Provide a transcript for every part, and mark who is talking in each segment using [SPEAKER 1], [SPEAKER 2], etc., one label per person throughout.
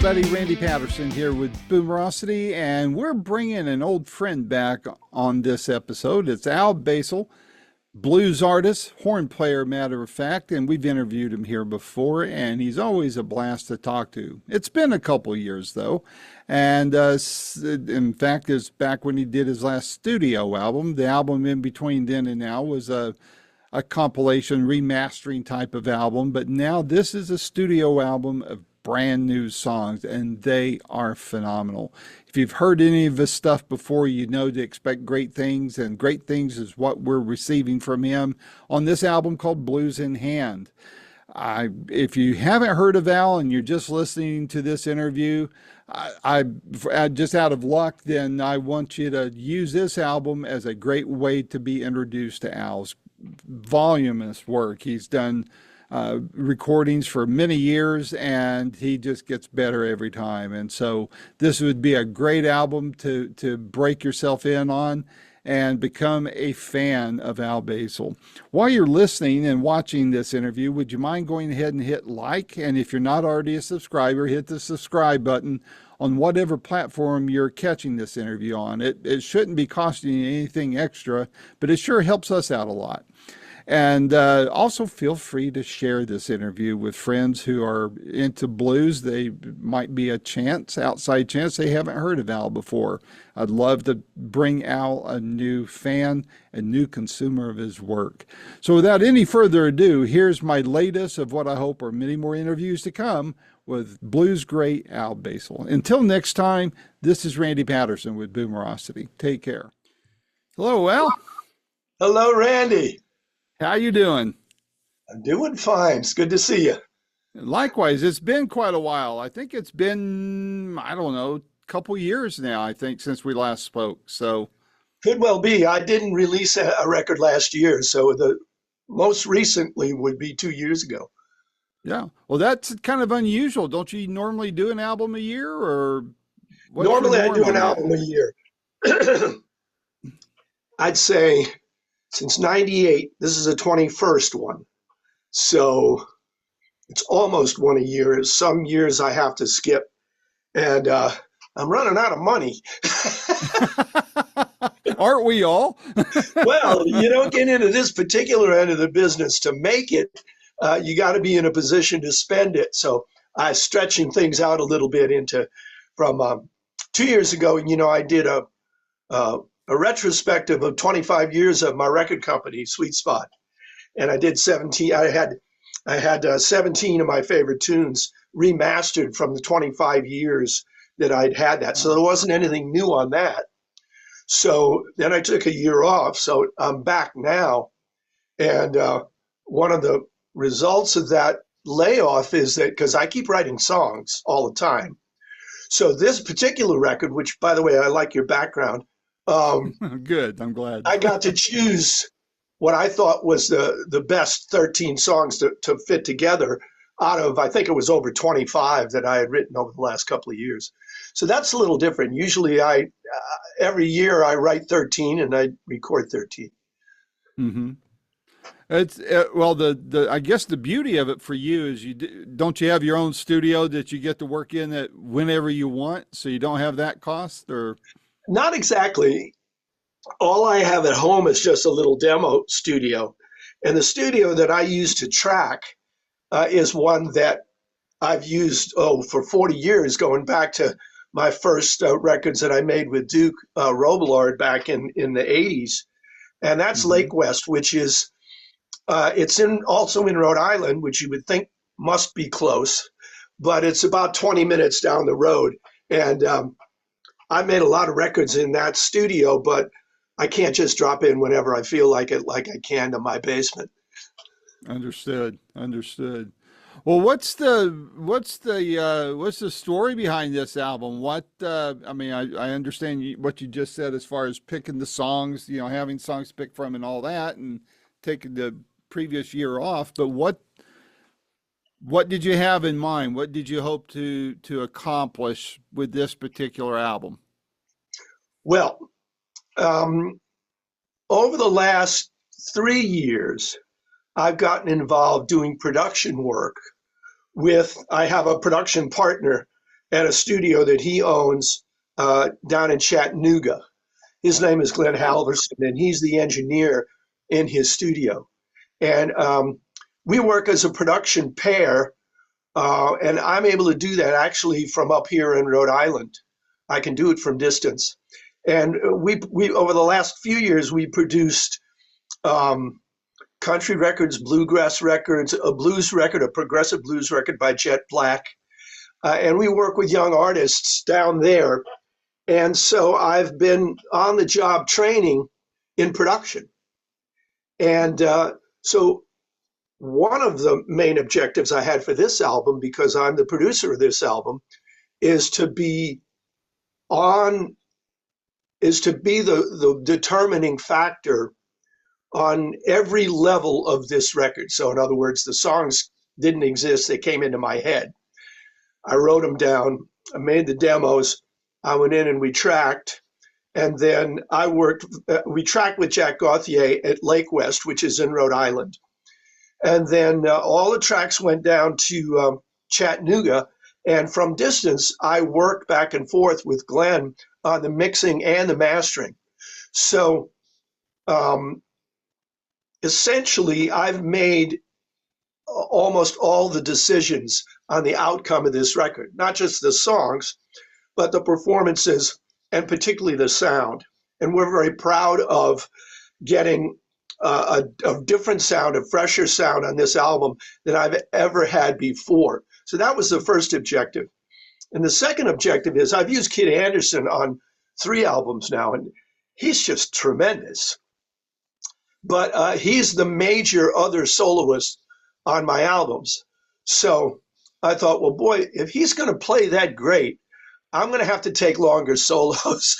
[SPEAKER 1] everybody. Randy Patterson here with Boomerocity, and we're bringing an old friend back on this episode. It's Al Basile, blues artist, horn player, matter of fact, and we've interviewed him here before, and he's always a blast to talk to. It's been a couple years, though, and in fact, it's back when he did his last studio album. The album in between then and now was a compilation, remastering type of album, but now this is a studio album of brand new songs, and they are phenomenal. If you've heard any of his stuff before, you know to expect great things, and great things is what we're receiving from him on this album called Blues in Hand. If you haven't heard of Al and you're just listening to this interview, I just out of luck, then I want you to use this album as a great way to be introduced to Al's voluminous work. He's done recordings for many years, and he just gets better every time. And so this would be a great album to break yourself in on and become a fan of Al Basile. While you're listening and watching this interview, would you mind going ahead and hit like? And if you're not already a subscriber, hit the subscribe button on whatever platform you're catching this interview on. It shouldn't be costing you anything extra, but it sure helps us out a lot. And also feel free to share this interview with friends who are into blues. They might be a outside chance they haven't heard of Al before. I'd love to bring Al a new fan, a new consumer of his work. So without any further ado, here's my latest of what I hope are many more interviews to come with blues great Al Basile. Until next time, this is Randy Patterson with Boomerocity. Take care. Hello, Al.
[SPEAKER 2] Hello, Randy.
[SPEAKER 1] How you doing?
[SPEAKER 2] I'm doing fine. It's good to see you.
[SPEAKER 1] Likewise, it's been quite a while. I think it's been, I don't know, a couple years now, I think, since we last spoke. So
[SPEAKER 2] could well be. I didn't release a record last year, so the most recently would be 2 years ago.
[SPEAKER 1] Yeah. Well, that's kind of unusual. Don't you normally do an album a year, or
[SPEAKER 2] normally I do an album a year. I'd say since 98, this is the 21st one. So it's almost one a year. Some years I have to skip, and I'm running out of money.
[SPEAKER 1] Aren't we all?
[SPEAKER 2] Well, you don't get into this particular end of the business to make it. You got to be in a position to spend it. So I'm stretching things out a little bit from 2 years ago. I did a retrospective of 25 years of my record company, Sweet Spot, and I did 17. I had 17 of my favorite tunes remastered from the 25 years that I'd had that. So there wasn't anything new on that. So then I took a year off. So I'm back now, and one of the results of that layoff is that because I keep writing songs all the time. So this particular record, which by the way, I like your background.
[SPEAKER 1] Good. I'm glad.
[SPEAKER 2] I got to choose what I thought was the best 13 songs to fit together out of, I think it was over 25 that I had written over the last couple of years. So that's a little different. Usually every year I write 13 and I record 13.
[SPEAKER 1] Mm-hmm. It's well, I guess the beauty of it for you is don't you have your own studio that you get to work in at whenever you want, so you don't have that cost? Or
[SPEAKER 2] not exactly. All I have at home is just a little demo studio. And the studio that I use to track is one that I've used for 40 years, going back to my first records that I made with Duke Robillard back in the 80s. And that's
[SPEAKER 1] mm-hmm.
[SPEAKER 2] Lake West, which is, it's also in Rhode Island, which you would think must be close, but it's about 20 minutes down the road. And I made a lot of records in that studio, but I can't just drop in whenever I feel like it, like I can to my basement.
[SPEAKER 1] Understood. Well, what's the story behind this album? I understand what you just said as far as picking the songs, having songs to pick from and all that, and taking the previous year off. But what did you have in mind? What did you hope to accomplish with this particular album?
[SPEAKER 2] Well, over the last 3 years, I've gotten involved doing production work I have a production partner at a studio that he owns down in Chattanooga. His name is Glenn Halverson, and he's the engineer in his studio. And we work as a production pair, and I'm able to do that actually from up here in Rhode Island. I can do it from distance. And we over the last few years, we produced country records, bluegrass records, a blues record, a progressive blues record by Jet Black. And we work with young artists down there. And so I've been on the job training in production. And so one of the main objectives I had for this album, because I'm the producer of this album, is to be the determining factor on every level of this record. So in other words, the songs didn't exist, they came into my head. I wrote them down, I made the demos, I went in and we tracked, and then we tracked with Jack Gauthier at Lake West, which is in Rhode Island. And then all the tracks went down to Chattanooga, and from distance, I worked back and forth with Glenn on the mixing and the mastering. So essentially, I've made almost all the decisions on the outcome of this record, not just the songs, but the performances and particularly the sound. And we're very proud of getting a different sound, a fresher sound on this album than I've ever had before. So that was the first objective. And the second objective is I've used Kid Anderson on 3 albums now, and he's just tremendous. But he's the major other soloist on my albums. So I thought, well, boy, if he's going to play that great, I'm going to have to take longer solos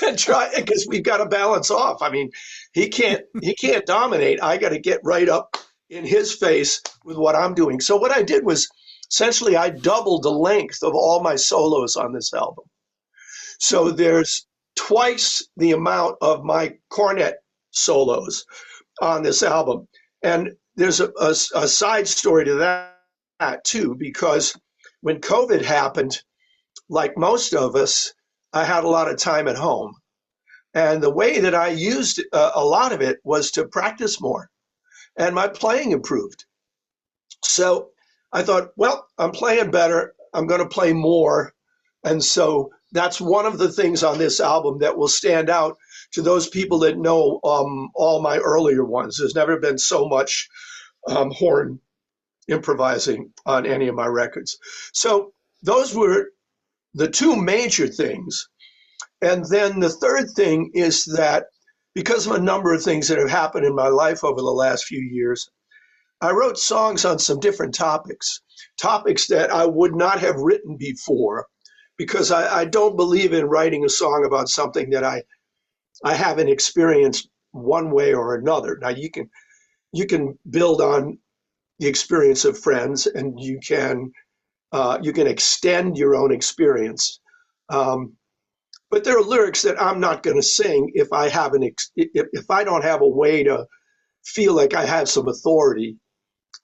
[SPEAKER 2] and try, because we've got to balance off. I mean, he can't dominate. I got to get right up in his face with what I'm doing. So what I did was essentially I doubled the length of all my solos on this album. So there's twice the amount of my cornet solos on this album. And there's a side story to that too, because when COVID happened, like most of us, I had a lot of time at home. And the way that I used a lot of it was to practice more, and my playing improved. So I thought, well, I'm playing better, I'm going to play more. And so that's one of the things on this album that will stand out to those people that know all my earlier ones. There's never been so much horn improvising on any of my records. So those were the 2 major things. And then the third thing is that because of a number of things that have happened in my life over the last few years, I wrote songs on some different topics that I would not have written before, because I don't believe in writing a song about something that I haven't experienced one way or another. Now you can build on the experience of friends, and you can extend your own experience. But there are lyrics that I'm not going to sing if I don't have a way to feel like I have some authority.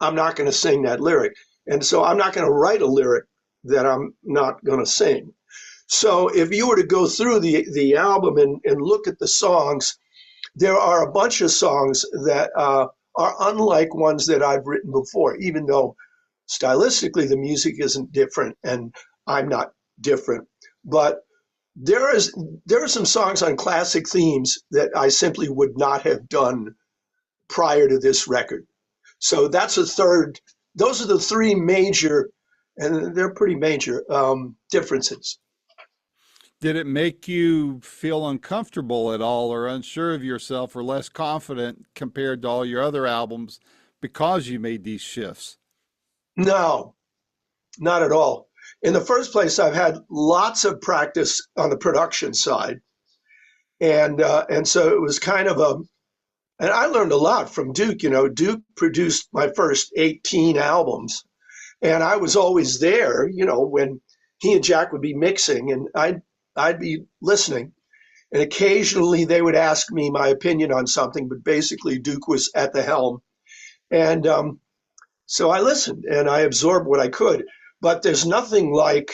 [SPEAKER 2] I'm not going to sing that lyric, and so I'm not going to write a lyric that I'm not going to sing. So if you were to go through the album and look at the songs, there are a bunch of songs that are unlike ones that I've written before, even though stylistically the music isn't different and I'm not different. But there are some songs on classic themes that I simply would not have done prior to this record. So that's a third. Those are the 3 major, and they're pretty major differences.
[SPEAKER 1] Did it make you feel uncomfortable at all, or unsure of yourself, or less confident compared to all your other albums because you made these shifts?
[SPEAKER 2] No, not at all. In the first place, I've had lots of practice on the production side. And so it was kind of and I learned a lot from Duke. You know, Duke produced my first 18 albums, and I was always there, you know, when he and Jack would be mixing, and I'd be listening. And occasionally they would ask me my opinion on something, but basically Duke was at the helm. And so I listened and I absorbed what I could. but there's nothing like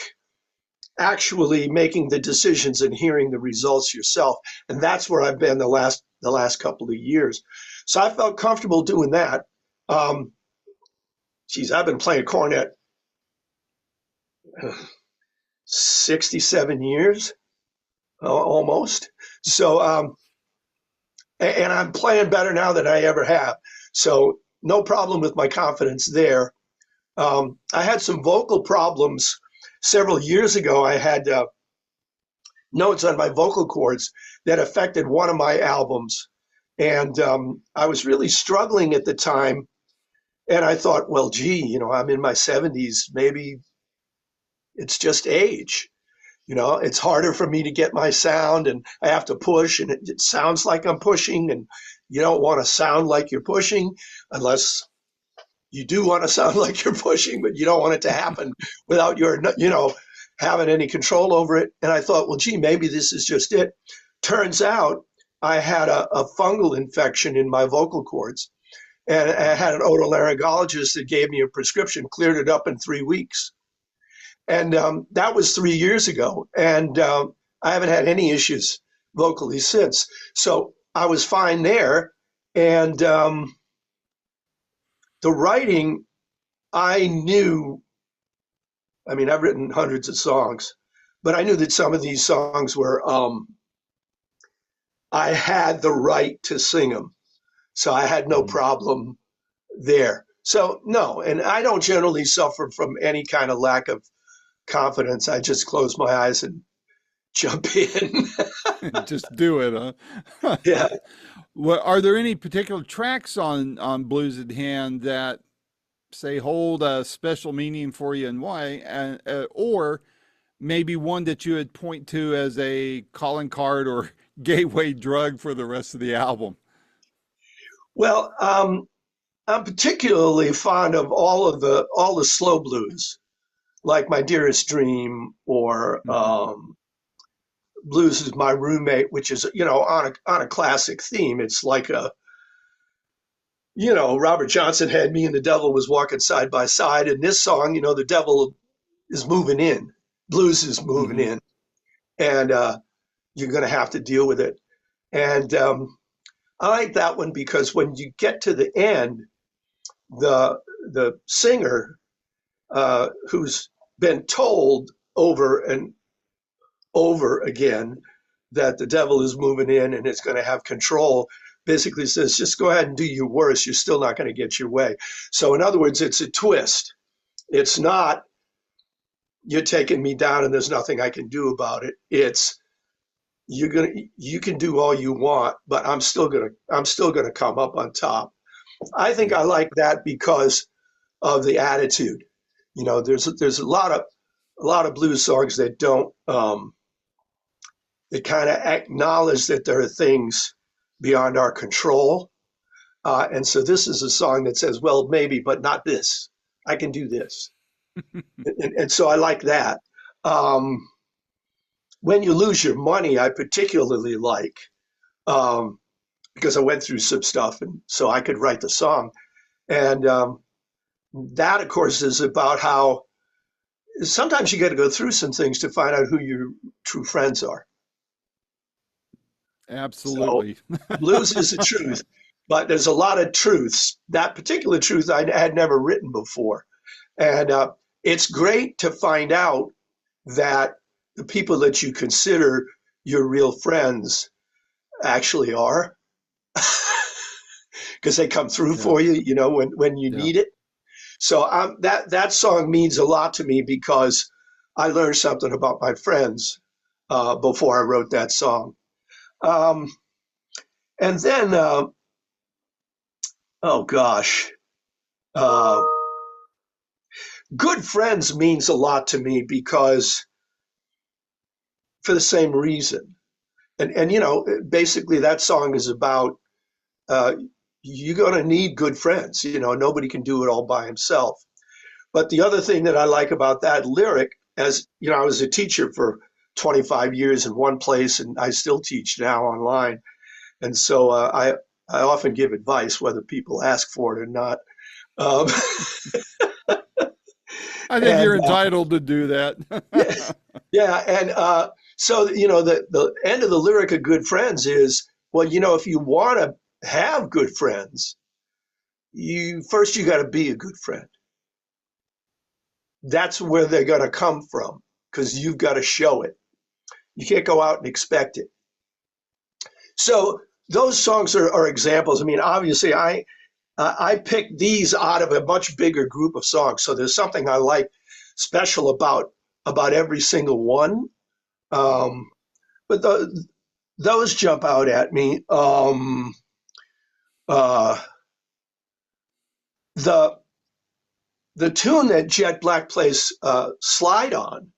[SPEAKER 2] actually making the decisions and hearing the results yourself. And that's where I've been the last couple of years. So I felt comfortable doing that. Um, I've been playing cornet 67 years, almost. So, and I'm playing better now than I ever have. So no problem with my confidence there. I had some vocal problems several years ago. I had notes on my vocal cords that affected one of my albums. And I was really struggling at the time. And I thought, well, gee, I'm in my 70s. Maybe it's just age. It's harder for me to get my sound, and I have to push, and it sounds like I'm pushing. And you don't want to sound like you're pushing unless you do want to sound like you're pushing, but you don't want it to happen without your, having any control over it. And I thought, well, gee, maybe this is just it. Turns out I had a fungal infection in my vocal cords, and I had an otolaryngologist that gave me a prescription, cleared it up in 3 weeks. And that was 3 years ago. And I haven't had any issues vocally since. So I was fine there. And the writing, I knew, I've written hundreds of songs, but I knew that some of these songs were, I had the right to sing them. So I had no problem there. So no, and I don't generally suffer from any kind of lack of confidence. I just close my eyes and jump in.
[SPEAKER 1] Just do it, huh?
[SPEAKER 2] Yeah.
[SPEAKER 1] Well, are there any particular tracks on Blues in Hand that say hold a special meaning for you and why, and or maybe one that you would point to as a calling card or gateway drug for the rest of the album?
[SPEAKER 2] Well, I'm particularly fond of all the slow blues, like My Dearest Dream, or Blues is My Roommate, which is on a classic theme. It's like Robert Johnson had Me and the Devil Was Walking Side by Side, and this song, the devil is moving in, blues is moving
[SPEAKER 1] Mm-hmm.
[SPEAKER 2] in, and you're going to have to deal with it. And I like that one because when you get to the end, the singer, who's been told over and over again that the devil is moving in and it's going to have control, basically says, just go ahead and do your worst. You're still not going to get your way. So in other words, it's a twist. It's not, you're taking me down and there's nothing I can do about it. It's, you can do all you want, but I'm still gonna come up on top. I think I like that because of the attitude. There's a lot of blues songs that don't, that kind of acknowledge that there are things beyond our control. And so this is a song that says, well, maybe, but not this. I can do this. And so I like that. When You Lose Your Money, I particularly like, because I went through some stuff, and so I could write the song. And that, of course, is about how sometimes you got to go through some things to find out who your true friends are. So
[SPEAKER 1] Absolutely.
[SPEAKER 2] blues is the truth, but there's a lot of truths. That particular truth I had never written before. And it's great to find out that the people that you consider your real friends actually are, because they come through
[SPEAKER 1] Yeah.
[SPEAKER 2] for you, when you
[SPEAKER 1] Yeah.
[SPEAKER 2] need it. So that song means a lot to me because I learned something about my friends before I wrote that song. Um, and then, oh gosh, uh, Good Friends means a lot to me because for the same reason. And basically that song is about uh, you're going to need good friends. Nobody can do it all by himself. But the other thing that I like about that lyric, as I was a teacher for 25 years in one place, and I still teach now online. And so I often give advice, whether people ask for it or not. Um,
[SPEAKER 1] I think
[SPEAKER 2] And
[SPEAKER 1] you're entitled to do that.
[SPEAKER 2] yeah, yeah, and so the end of the lyric of Good Friends is, well, if you want to have good friends, you got to be a good friend. That's where they're going to come from because you've got to show it. You can't go out and expect it. So those songs are examples. I mean, obviously, I picked these out of a much bigger group of songs. So there's something I like special about every single one. But those jump out at me. Uh, the the tune that Jet Black plays "Slide On"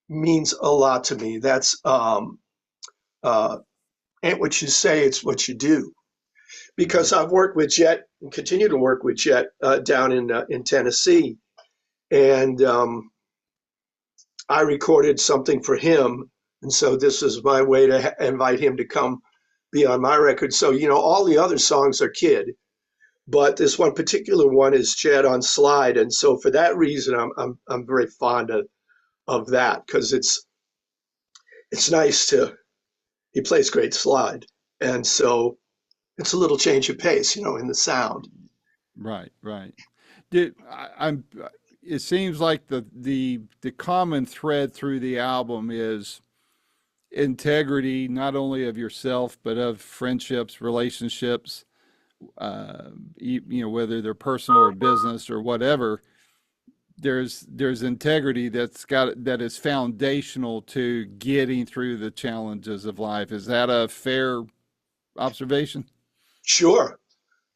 [SPEAKER 2] means a lot to me. That's uh, ain't what you say, it's what you do. Because I've worked with Jet and continue to work with Jet down in Tennessee, and I recorded something for him, and so this is my way to invite him to come be on my record. So all the other songs are Kid, but this one particular one is Jet on Slide, and so for that reason, I'm very fond of that because it's nice to he plays great slide, and so it's a little change of pace, in the sound.
[SPEAKER 1] Right, right. Did I'm it seems like the common thread through the album is integrity, not only of yourself but of friendships, relationships, whether they're personal or business or whatever. There's integrity that is foundational to getting through the challenges of life. Is that a fair observation?
[SPEAKER 2] Sure.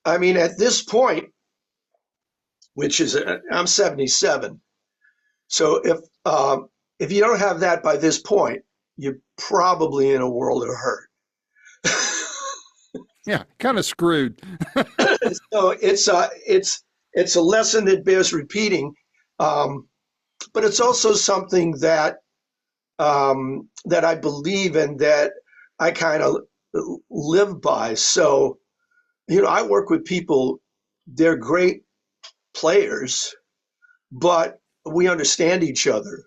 [SPEAKER 2] I mean, at this point, which is I'm 77, so if you don't have that by this point, you're probably in a world of hurt.
[SPEAKER 1] Yeah, kind of screwed.
[SPEAKER 2] So it's a lesson that bears repeating, but it's also something that I believe in, that I kind of live by. So I work with people; they're great players, but we understand each other.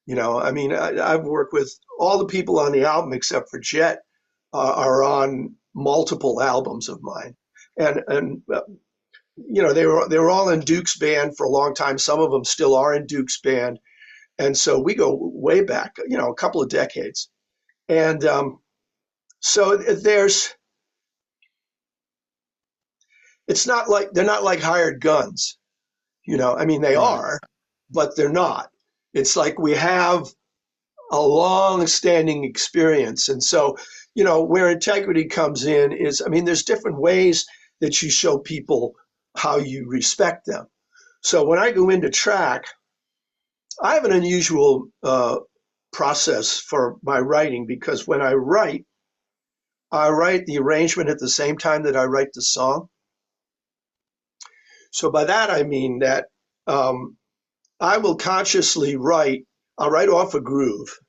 [SPEAKER 2] I mean, I've worked with all the people on the album except for Jet are on multiple albums of mine, and they were all in Duke's band for a long time. Some of them still are in Duke's band, and so we go way back, a couple of decades. And so it's not like they're not like hired guns. I mean, they
[SPEAKER 1] Right.
[SPEAKER 2] are, but they're not. It's like we have a long-standing experience. And so, where integrity comes in is, I mean, there's different ways that you show people how you respect them. So when I go into track, I have an unusual process for my writing, because when I write the arrangement at the same time that I write the song. So by that, I mean that I will consciously I'll write off a groove.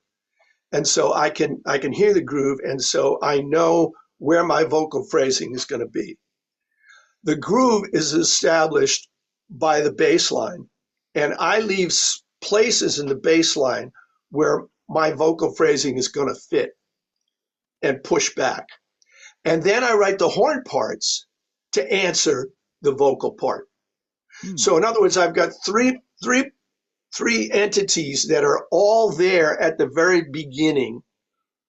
[SPEAKER 2] And so I can hear the groove, and so I know where my vocal phrasing is going to be. The groove is established by the bass line, and I leave places in the bass line where my vocal phrasing is going to fit and push back. And then I write the horn parts to answer the vocal part.
[SPEAKER 1] Hmm.
[SPEAKER 2] So in other words, I've got three entities that are all there at the very beginning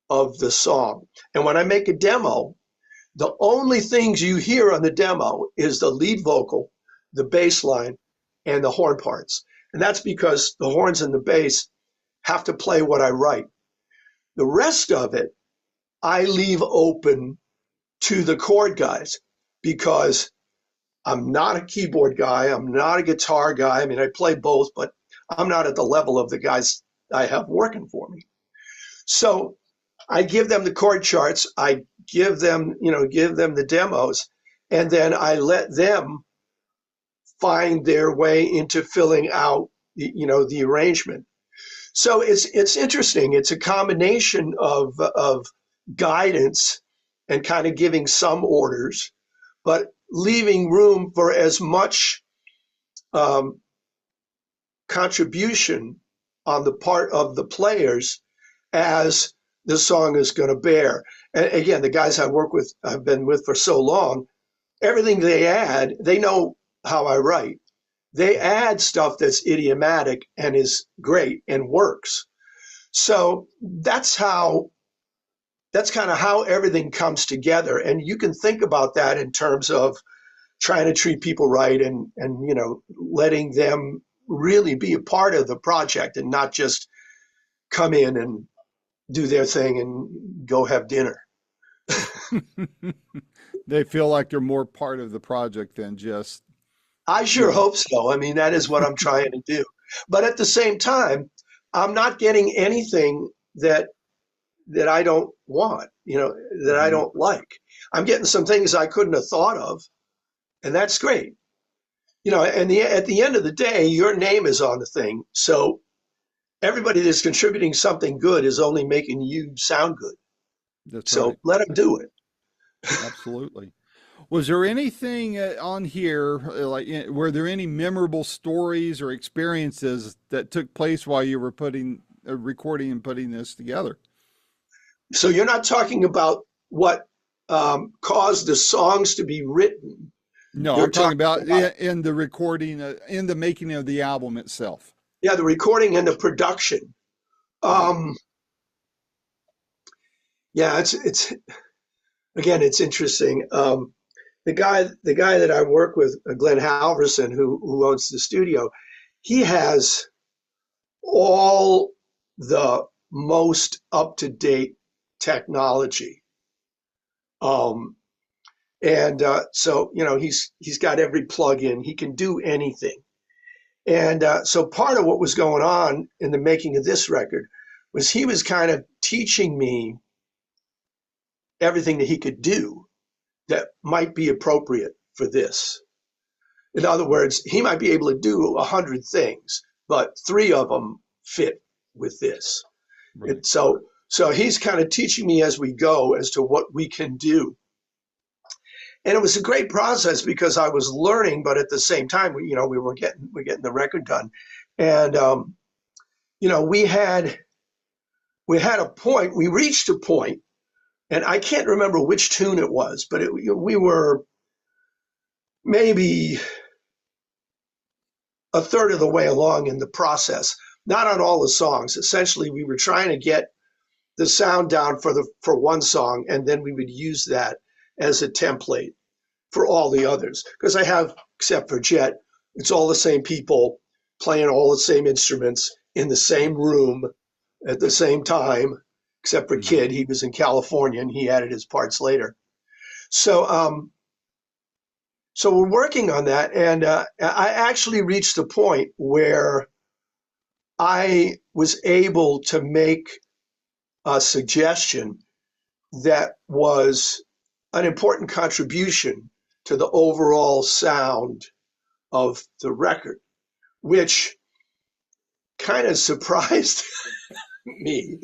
[SPEAKER 2] of the song. And when I make a demo, the only things you hear on the demo is the lead vocal, the bass line, and the horn parts. And that's because the horns and the bass have to play what I write. The rest of it, I leave open to the chord guys, because I'm not a keyboard guy. I'm not a guitar guy. I mean, I play both, but I'm not at the level of the guys I have working for me. So I give them the chord charts. I give them the demos, and then I let them find their way into filling out the arrangement. So it's interesting. It's a combination of guidance and kind of giving some orders, but leaving room for as much contribution on the part of the players as the song is going to bear. And again, the guys I've been with for so long, everything they add, they know how I write. They add stuff that's idiomatic and is great and works. So that's kind of how everything comes together. And you can think about that in terms of trying to treat people right and letting them really be a part of the project and not just come in and do their thing and go have dinner.
[SPEAKER 1] They feel like they're more part of the project than just,
[SPEAKER 2] I
[SPEAKER 1] you
[SPEAKER 2] sure
[SPEAKER 1] know.
[SPEAKER 2] hope so. I mean, that is what I'm trying to do. But at the same time, I'm not getting anything that I don't want, that I
[SPEAKER 1] Mhm.
[SPEAKER 2] don't like. I'm getting some things I couldn't have thought of, and that's great. And at the end of the day, your name is on the thing. So everybody that's contributing something good is only making you sound good.
[SPEAKER 1] That's
[SPEAKER 2] So
[SPEAKER 1] right.
[SPEAKER 2] let them do it.
[SPEAKER 1] Absolutely. Was there anything on here, were there any memorable stories or experiences that took place while you were recording and putting this together?
[SPEAKER 2] So you're not talking about what caused the songs to be written.
[SPEAKER 1] No,
[SPEAKER 2] You're
[SPEAKER 1] I'm talking
[SPEAKER 2] talking
[SPEAKER 1] about
[SPEAKER 2] about,
[SPEAKER 1] in the recording, in the making of the album itself.
[SPEAKER 2] yeah, the recording and the production.
[SPEAKER 1] Right.
[SPEAKER 2] Um, yeah, it's again, it's interesting. The guy that I work with, Glenn Halverson, who owns the studio, he has all the most up to date technology. Um, and so he's got every plug in. He can do anything. And so part of what was going on in the making of this record was he was kind of teaching me everything that he could do that might be appropriate for this. In other words, he might be able to do 100 things, but 3 of them fit with this.
[SPEAKER 1] Right.
[SPEAKER 2] So he's kind of teaching me as we go as to what we can do. And it was a great process because I was learning, but at the same time, we're getting the record done, and we had we reached a point, and I can't remember which tune it was, but we were maybe a third of the way along in the process. Not on all the songs. Essentially, we were trying to get the sound down for one song, and then we would use that as a template for all the others. Because I have, except for Jet, it's all the same people playing all the same instruments in the same room at the same time, except for
[SPEAKER 1] Mhm.
[SPEAKER 2] Kid. He was in California and he added his parts later. So, so we're working on that, and I actually reached a point where I was able to make a suggestion that was an important contribution to the overall sound of the record, which kind of surprised me.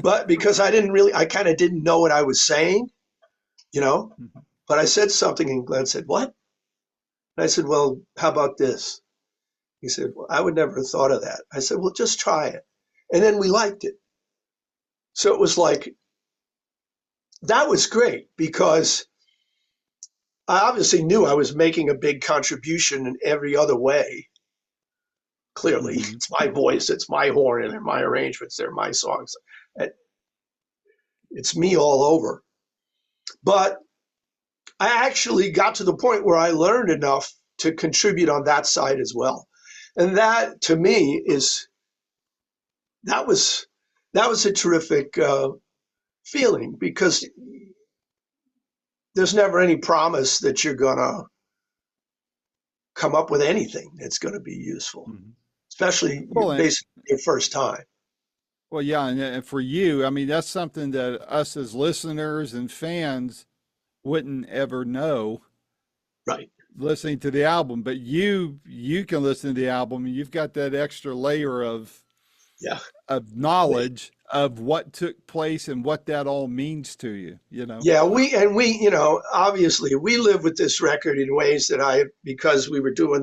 [SPEAKER 2] But because I kind of didn't know what I was saying, you know,
[SPEAKER 1] Mhm.
[SPEAKER 2] but I said something and Glenn said, "What?" And I said, "Well, how about this?" He said, "Well, I would never have thought of that." I said, "Well, just try it." And then we liked it. So it was like, that was great because I obviously knew I was making a big contribution in every other way. Clearly,
[SPEAKER 1] Mhm.
[SPEAKER 2] it's my voice, it's my horn, and they're my arrangements, they're my songs. It's me all over. But I actually got to the point where I learned enough to contribute on that side as well. And that to me is that was that was a terrific feeling because there's never any promise that you're gonna come up with anything that's going to be useful,
[SPEAKER 1] Mhm.
[SPEAKER 2] especially
[SPEAKER 1] Well,
[SPEAKER 2] basically your first time.
[SPEAKER 1] well, yeah, and for you, I mean, that's something that us as listeners and fans wouldn't ever know
[SPEAKER 2] Right.
[SPEAKER 1] listening to the album, but you can listen to the album and you've got that extra layer
[SPEAKER 2] Yeah.
[SPEAKER 1] of knowledge of what took place and what that all means to you, you know.
[SPEAKER 2] Yeah. Obviously we live with this record in ways that because we were doing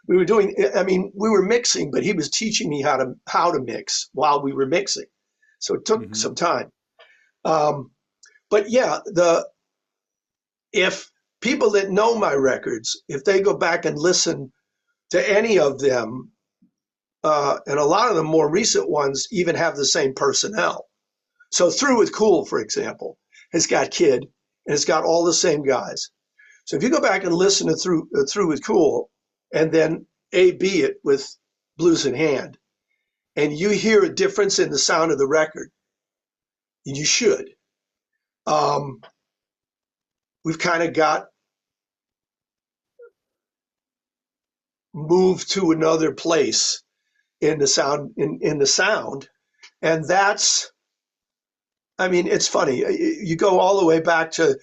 [SPEAKER 2] we were doing, I mean, we were mixing, but he was teaching me how to mix while we were mixing. So it took
[SPEAKER 1] Mm-hmm.
[SPEAKER 2] some time. But yeah, if people that know my records, if they go back and listen to any of them, and a lot of the more recent ones even have the same personnel. So Through with Cool, for example, has got Kid and it's got all the same guys. So if you go back and listen to Through with Cool and then A/B it with Blues in Hand, and you hear a difference in the sound of the record, and you should. We've kind of got moved to another place in the sound, and that's, I mean, it's funny. You go all the way back to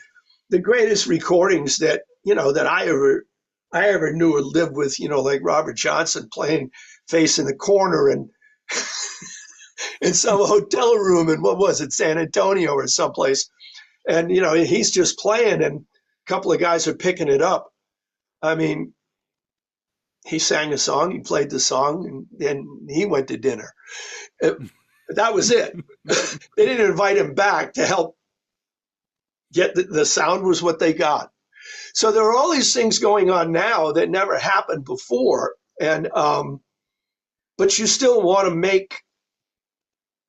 [SPEAKER 2] the greatest recordings that that I ever knew or lived with, like Robert Johnson playing Face in the Corner and in some hotel room in, what was it, San Antonio or someplace, and he's just playing and a couple of guys are picking it up. I mean, he sang a song, he played the song, and then he went to dinner. That was it. They didn't invite him back to help get the sound was what they got. So there are all these things going on now that never happened before, and but you still want to make,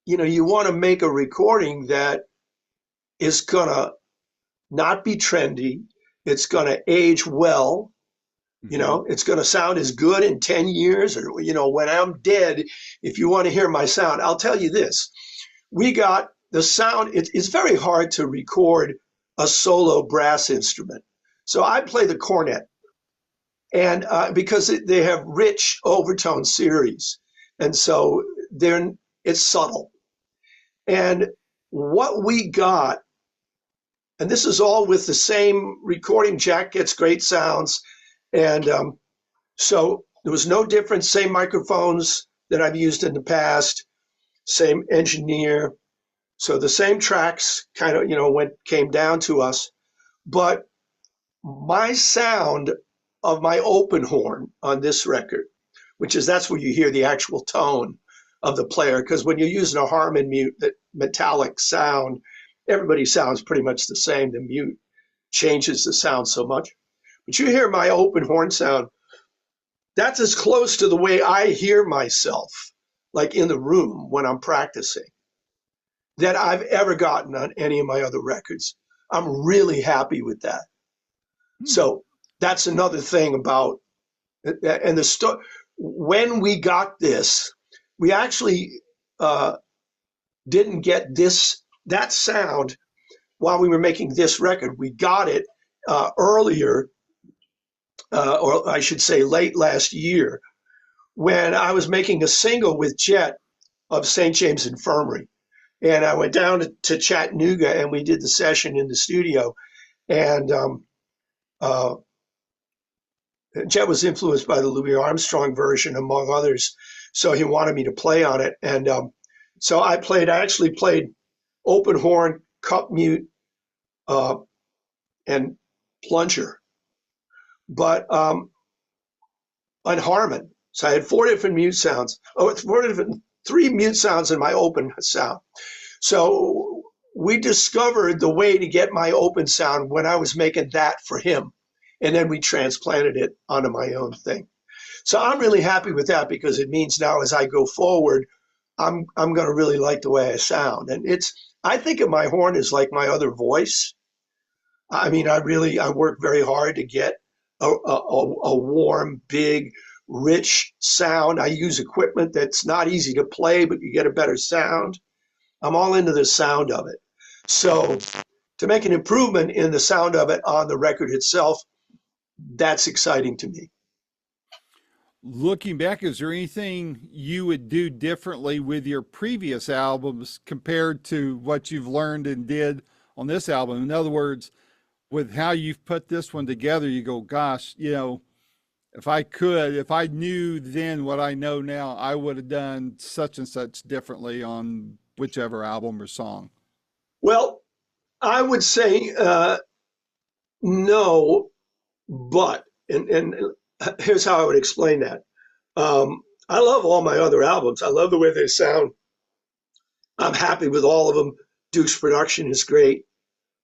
[SPEAKER 2] you want to make a recording that is gonna not be trendy. It's gonna age well. It's going to sound as good in 10 years or, when I'm dead, if you want to hear my sound. I'll tell you this. We got the sound. It's very hard to record a solo brass instrument. So I play the cornet, and because they have rich overtone series. And so it's subtle. And what we got, and this is all with the same recording. Jack gets great sounds. And so there was no difference, same microphones that I've used in the past, same engineer. So the same tracks kind of, came down to us. But my sound of my open horn on this record, that's where you hear the actual tone of the player. Because when you're using a Harmon mute, that metallic sound, everybody sounds pretty much the same. The mute changes the sound so much. But you hear my open horn sound, that's as close to the way I hear myself, like in the room when I'm practicing, that I've ever gotten on any of my other records. I'm really happy with that. So that's another thing about, and when we got this, we actually didn't get that sound while we were making this record. We got it earlier, or I should say late last year, when I was making a single with Jet of St. James Infirmary. And I went down to Chattanooga and we did the session in the studio. And Jet was influenced by the Louis Armstrong version, among others. So he wanted me to play on it. And so I actually played open horn, cup mute, and plunger. But on Harmon. So I had 4 different mute sounds. Three mute sounds in my open sound. So we discovered the way to get my open sound when I was making that for him. And then we transplanted it onto my own thing. So I'm really happy with that because it means now as I go forward, I'm going to really like the way I sound. And I think of my horn as like my other voice. I mean, I work very hard to get a warm, big, rich sound. I use equipment that's not easy to play, but you get a better sound. I'm all into the sound of it. So to make an improvement in the sound of it on the record itself, that's exciting to me.
[SPEAKER 1] Looking back, is there anything you would do differently with your previous albums compared to what you've learned and did on this album? In other words, with how you've put this one together, you go, gosh, if I knew then what I know now, I would have done such and such differently on whichever album or song.
[SPEAKER 2] Well, I would say no, but, and here's how I would explain that. I love all my other albums. I love the way they sound. I'm happy with all of them. Duke's production is great.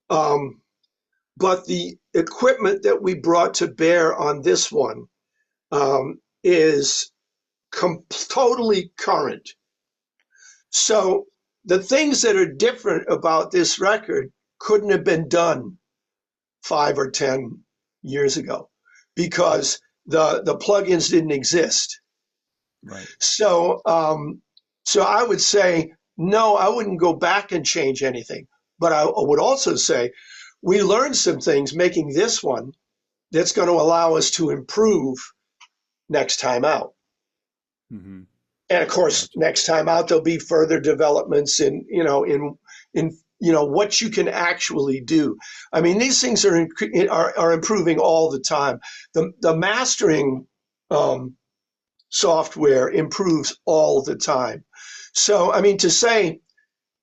[SPEAKER 2] Um, but the equipment that we brought to bear on this one is totally current. So the things that are different about this record couldn't have been done 5 or 10 years ago because the plugins didn't exist.
[SPEAKER 1] Right.
[SPEAKER 2] So so I would say no, I wouldn't go back and change anything. But I would also say we learned some things making this one that's going to allow us to improve next time out.
[SPEAKER 1] Mm-hmm.
[SPEAKER 2] And of course,
[SPEAKER 1] Gotcha.
[SPEAKER 2] next time out there'll be further developments in what you can actually do. I mean, these things are improving all the time. The mastering software improves all the time. So, I mean, to say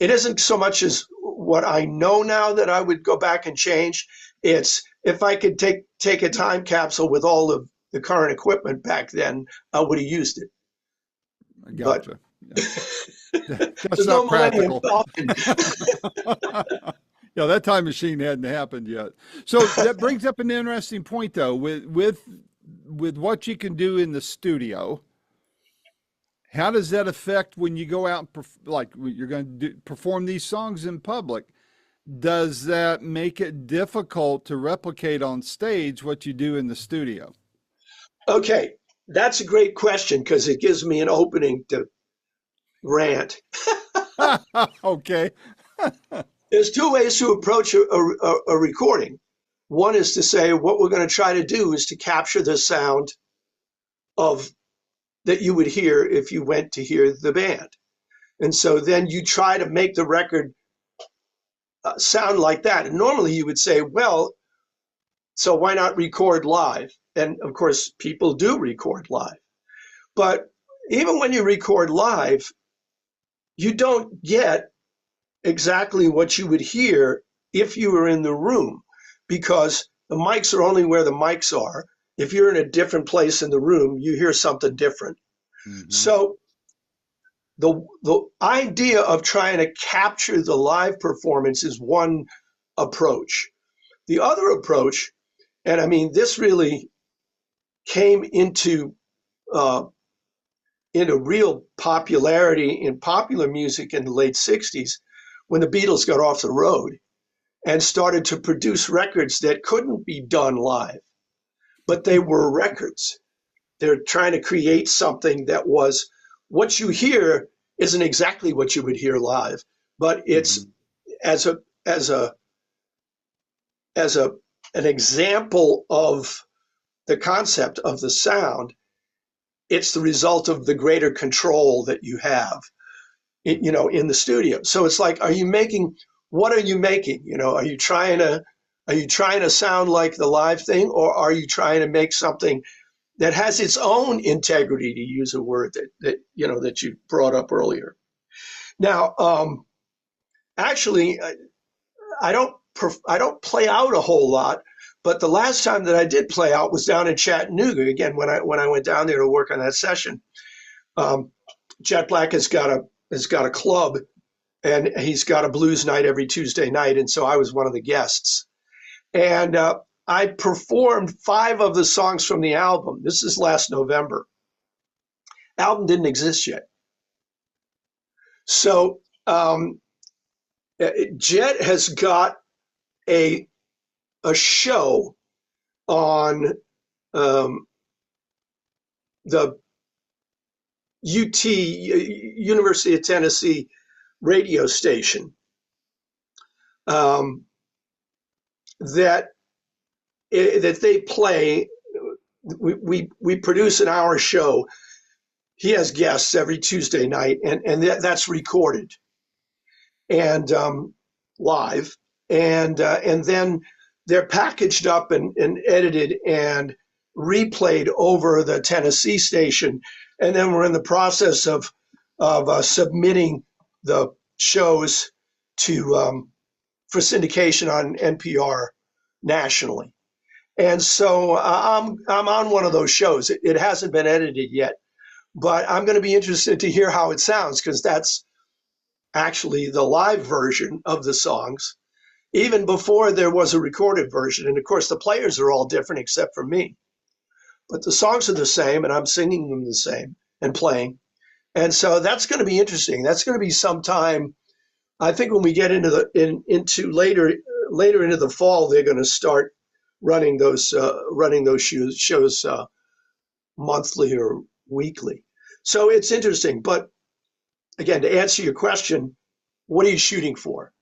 [SPEAKER 2] it isn't so much as what I know now that I would go back and change. It's if I could take a time capsule with all of the current equipment back then, I would have used it.
[SPEAKER 1] I
[SPEAKER 2] But
[SPEAKER 1] gotcha. Yeah. That's
[SPEAKER 2] there's no
[SPEAKER 1] not
[SPEAKER 2] Millennium
[SPEAKER 1] practical.
[SPEAKER 2] Falcon.
[SPEAKER 1] Yeah, that time machine hadn't happened yet. So that brings up an interesting point, though, with what you can do in the studio. How does that affect when you go out and like you're going to perform these songs in public? Does that make it difficult to replicate on stage what you do in the studio?
[SPEAKER 2] Okay, that's a great question because it gives me an opening to rant.
[SPEAKER 1] Okay.
[SPEAKER 2] There's two ways to approach a recording. One is to say what we're going to try to do is to capture the sound of that you would hear if you went to hear the band. And so then you try to make the record sound like that. And normally you would say, well, so why not record live? And of course, people do record live. But even when you record live, you don't get exactly what you would hear if you were in the room because the mics are only where the mics are. If you're in a different place in the room, you hear something different.
[SPEAKER 1] Mm-hmm.
[SPEAKER 2] So the idea of trying to capture the live performance is one approach. The other approach, and I mean, this really came into real popularity in popular music in the late 60s when the Beatles got off the road and started to produce records that couldn't be done live, but they were records. They're trying to create something that was what you hear isn't exactly what you would hear live, but it's
[SPEAKER 1] Mm-hmm.
[SPEAKER 2] as a as a as a an example of the concept of the sound. It's the result of the greater control that you have, in the studio. So it's like, what are you making? Are you trying to sound like the live thing, or are you trying to make something that has its own integrity, to use a word that you brought up earlier? Now, actually, I don't play out a whole lot, but the last time that I did play out was down in Chattanooga. Again, when I went down there to work on that session, Jet Black has got a club, and he's got a blues night every Tuesday night, and so I was one of the guests, and I performed 5 of the songs from the album. This is last November. Album didn't exist yet, so Jet has got a show on the University of Tennessee radio station that they play. We produce an hour show. He has guests every Tuesday night, and that's recorded and live, and then they're packaged up and edited and replayed over the Tennessee station, and then we're in the process of submitting the shows to for syndication on NPR nationally. And so I'm on one of those shows. It hasn't been edited yet, but I'm going to be interested to hear how it sounds, because that's actually the live version of the songs, even before there was a recorded version. And of course, the players are all different except for me, but the songs are the same, and I'm singing them the same and playing. And so that's going to be interesting. That's going to be sometime. I think when we get into into later into the fall, they're going to start running those shows monthly or weekly. So it's interesting. But again, to answer your question, what are you shooting for?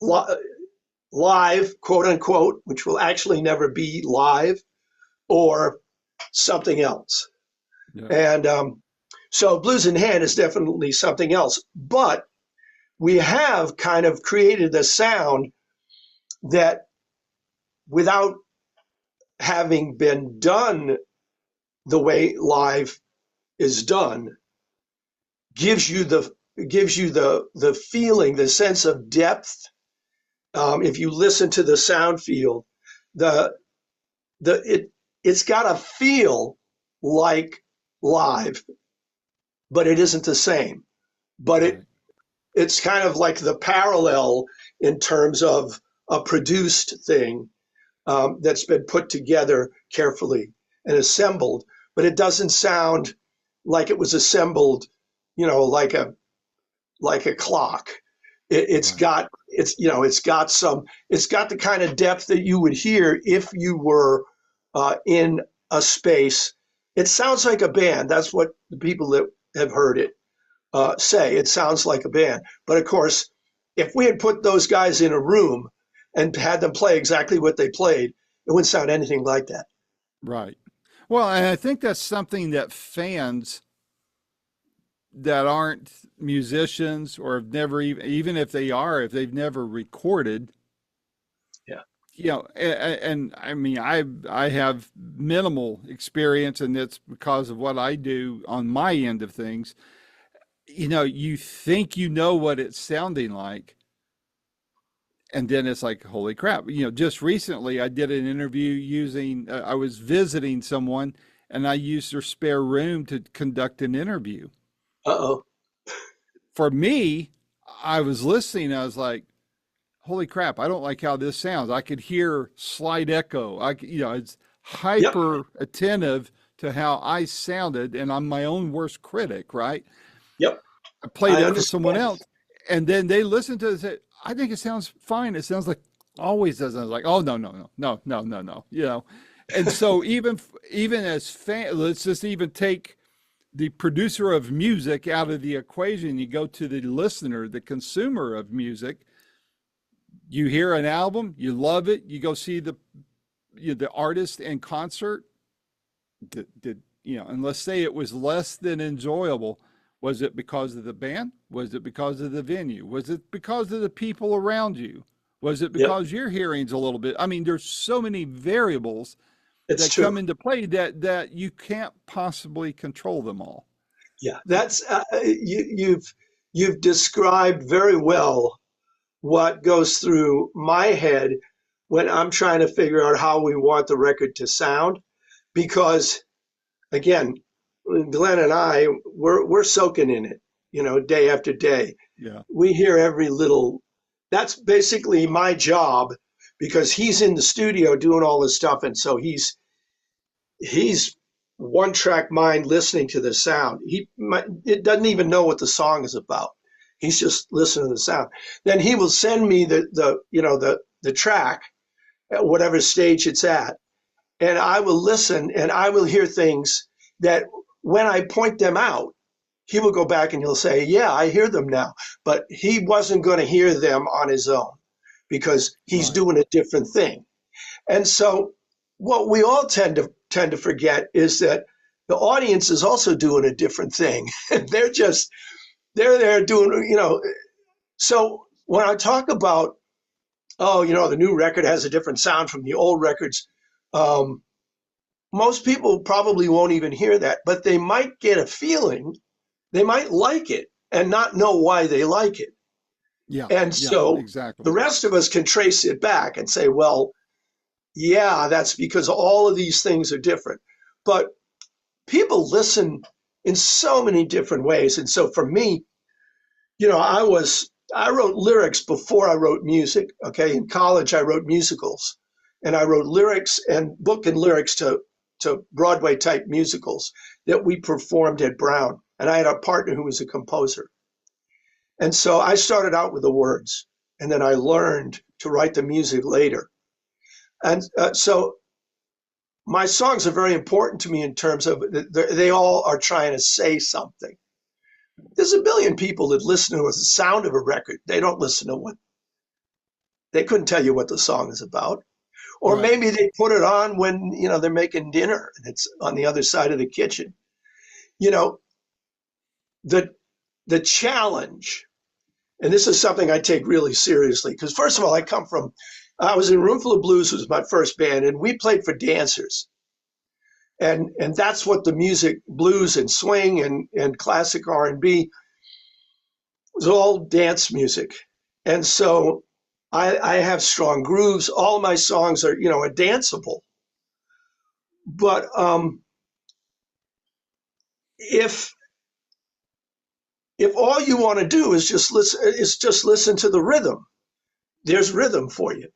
[SPEAKER 2] Live, quote unquote, which will actually never be live, or something else.
[SPEAKER 1] Yeah.
[SPEAKER 2] And so Blues in Hand is definitely something else. But we have kind of created a sound that, without having been done the way live is done, gives you the feeling, the sense of depth. If you listen to the sound field, it's got to feel like live, but it isn't the same. But it's kind of like the parallel in terms of a produced thing that's been put together carefully and assembled, but it doesn't sound like it was assembled, like a clock. It's got the kind of depth that you would hear if you were in a space. It sounds like a band. That's what the people that have heard it say. It sounds like a band. But of course, if we had put those guys in a room and had them play exactly what they played, it wouldn't sound anything like that.
[SPEAKER 1] Right. Well, and I think that's something that fans that aren't musicians, or have never even if they are, if they've never recorded, and I mean, I have minimal experience, and it's because of what I do on my end of things. You think you know what it's sounding like, and then it's like, holy crap. Just recently I did an interview using, I was visiting someone, and I used their spare room to conduct an interview.
[SPEAKER 2] Uh-oh.
[SPEAKER 1] For me, I was listening, I was like, holy crap, I don't like how this sounds. I could hear slight echo. It's hyper attentive to how I sounded, and I'm my own worst critic, right?
[SPEAKER 2] Yep.
[SPEAKER 1] I played it for someone else, and then they listened to it and said, I think it sounds fine. It sounds like always does. I was like, oh, no. And so even as fan, let's just even take the producer of music out of the equation. You go to the listener, the consumer of music. You hear an album, you love it. You go see the artist in concert. And let's say it was less than enjoyable. Was it because of the band? Was it because of the venue? Was it because of the people around you? Was it because your hearing's a little bit? I mean, there's so many variables that come into play that you can't possibly control them all.
[SPEAKER 2] Yeah, that's you've described very well what goes through my head when I'm trying to figure out how we want the record to sound, because again, Glenn and I, we're soaking in it, day after day.
[SPEAKER 1] Yeah.
[SPEAKER 2] We hear every little. That's basically my job, because he's in the studio doing all this stuff, and so he's one track mind listening to the sound. It doesn't even know what the song is about. He's just listening to the sound. Then he will send me the track at whatever stage it's at, and I will listen, and I will hear things that, when I point them out, he will go back and he'll say, yeah, I hear them now. But he wasn't going to hear them on his own, because he's doing a different thing. And so what we all tend to forget is that the audience is also doing a different thing. they're there doing, so when I talk about, the new record has a different sound from the old records, most people probably won't even hear that, but they might get a feeling, they might like it and not know why they like it.
[SPEAKER 1] Yeah.
[SPEAKER 2] And so
[SPEAKER 1] exactly.
[SPEAKER 2] the rest of us can trace it back and say, well, Yeah, that's because all of these things are different. But people listen in so many different ways. And so for me, I wrote lyrics before I wrote music. Okay. In college, I wrote musicals and I wrote lyrics and book and lyrics to Broadway type musicals that we performed at Brown. And I had a partner who was a composer. And so I started out with the words and then I learned to write the music later. And so my songs are very important to me in terms of they all are trying to say something. There's a billion people that listen to the sound of a record. They don't listen to what they couldn't tell you what the song is about. Or
[SPEAKER 1] Right.
[SPEAKER 2] maybe they put it on when, they're making dinner and it's on the other side of the kitchen. You know, the the challenge, and this is something I take really seriously, because first of all, I was in Roomful of Blues, was my first band, and we played for dancers. And that's what the music, blues and swing and classic R&B was all dance music. And so I have strong grooves. All of my songs are danceable. But if all you want to do is just listen to the rhythm, there's rhythm for you.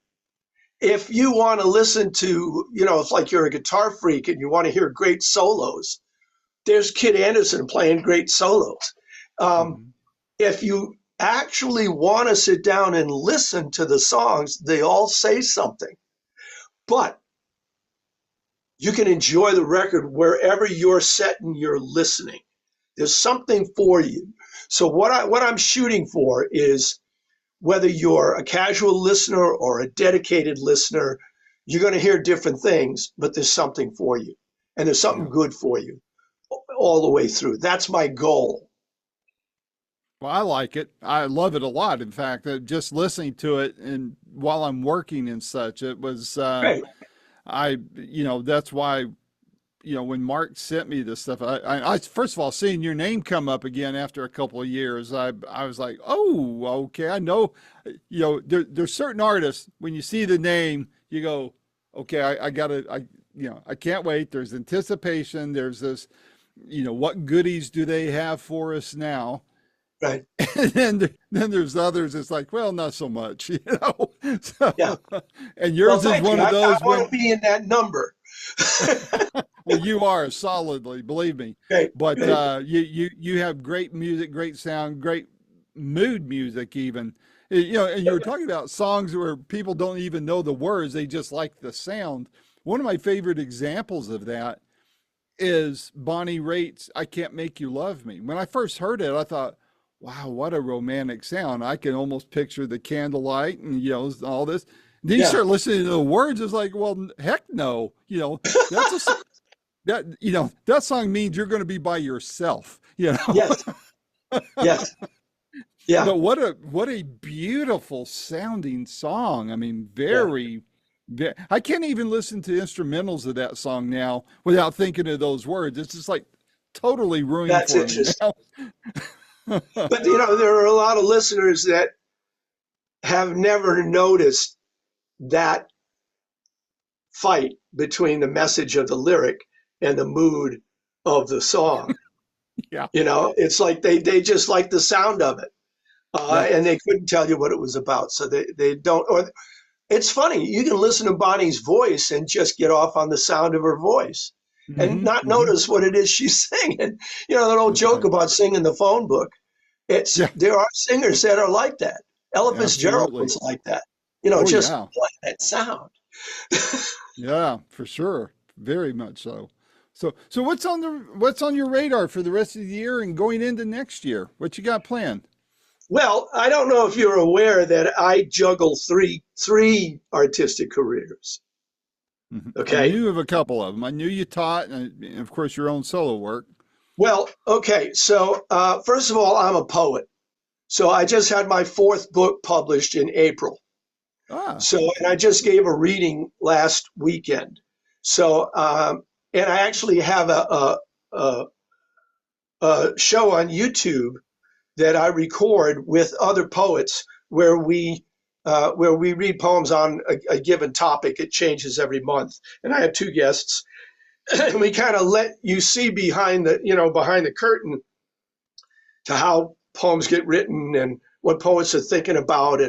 [SPEAKER 2] If you want to listen to, it's like you're a guitar freak and you want to hear great solos, there's Kid Anderson playing great solos. Um,
[SPEAKER 1] Hmm.
[SPEAKER 2] if you actually want to sit down and listen to the songs, they all say something. But you can enjoy the record wherever you're set and you're listening. There's something for you. So what I'm shooting for is whether you're a casual listener or a dedicated listener, you're going to hear different things, but there's something for you. And there's something
[SPEAKER 1] Yeah.
[SPEAKER 2] good for you all the way through. That's my goal.
[SPEAKER 1] Well, I like it. I love it a lot. In fact, just listening to it and while I'm working and such, it was,
[SPEAKER 2] Right.
[SPEAKER 1] that's why, when Mark sent me this stuff, I first of all, seeing your name come up again after a couple of years, I was like, oh, okay. I know, there's certain artists, when you see the name, you go, okay, I gotta, I can't wait. There's anticipation. There's this, what goodies do they have for us now?
[SPEAKER 2] Right.
[SPEAKER 1] And then there's others. It's like, well, not so much,
[SPEAKER 2] Yeah.
[SPEAKER 1] So, and
[SPEAKER 2] Well,
[SPEAKER 1] yours is
[SPEAKER 2] thank
[SPEAKER 1] one
[SPEAKER 2] you.
[SPEAKER 1] of
[SPEAKER 2] I
[SPEAKER 1] those
[SPEAKER 2] want to
[SPEAKER 1] when,
[SPEAKER 2] be in that number.
[SPEAKER 1] well, you are solidly, believe me.
[SPEAKER 2] Great.
[SPEAKER 1] But
[SPEAKER 2] Great.
[SPEAKER 1] you have great music, great sound, great mood music, even. And you were talking about songs where people don't even know the words; they just like the sound. One of my favorite examples of that is Bonnie Raitt's "I Can't Make You Love Me." When I first heard it, I thought, wow, what a romantic sound. I can almost picture the candlelight and, all this. Then you
[SPEAKER 2] Yeah.
[SPEAKER 1] start listening to the words, it's like, well, heck no. That's that song means you're going to be by yourself.
[SPEAKER 2] Yes. Yes. Yeah.
[SPEAKER 1] But what a beautiful sounding song. I mean,
[SPEAKER 2] Yeah.
[SPEAKER 1] I can't even listen to instrumentals of that song now without thinking of those words. It's just like totally ruined
[SPEAKER 2] That's
[SPEAKER 1] for me
[SPEAKER 2] interesting.
[SPEAKER 1] now.
[SPEAKER 2] But there are a lot of listeners that have never noticed that fight between the message of the lyric and the mood of the song.
[SPEAKER 1] Yeah.
[SPEAKER 2] It's like they just like the sound of it,
[SPEAKER 1] Yeah.
[SPEAKER 2] and they couldn't tell you what it was about. So they don't. Or it's funny, you can listen to Bonnie's voice and just get off on the sound of her voice and
[SPEAKER 1] Hmm.
[SPEAKER 2] not
[SPEAKER 1] Hmm.
[SPEAKER 2] notice what it is she's singing. That old
[SPEAKER 1] That's
[SPEAKER 2] joke
[SPEAKER 1] right.
[SPEAKER 2] about singing the phone book.
[SPEAKER 1] Yeah.
[SPEAKER 2] There are singers that are like that. Ella Fitzgerald
[SPEAKER 1] Absolutely.
[SPEAKER 2] was like that.
[SPEAKER 1] Oh
[SPEAKER 2] Just
[SPEAKER 1] yeah.
[SPEAKER 2] like that sound.
[SPEAKER 1] Yeah, for sure. Very much so. So what's on your radar for the rest of the year and going into next year? What you got planned?
[SPEAKER 2] Well, I don't know if you're aware that I juggle three artistic careers.
[SPEAKER 1] Mhm. I
[SPEAKER 2] Okay.
[SPEAKER 1] knew of a couple of them. I knew you taught, and of course, your own solo work.
[SPEAKER 2] Well, okay. So first of all, I'm a poet. So I just had my fourth book published in April.
[SPEAKER 1] Ah,
[SPEAKER 2] So and I
[SPEAKER 1] okay.
[SPEAKER 2] just gave a reading last weekend. So and I actually have a, a show on YouTube that I record with other poets where we where we read poems on a given topic. It changes every month, and I have two guests, and we kind of let you see behind the curtain to how poems get written and what poets are thinking about,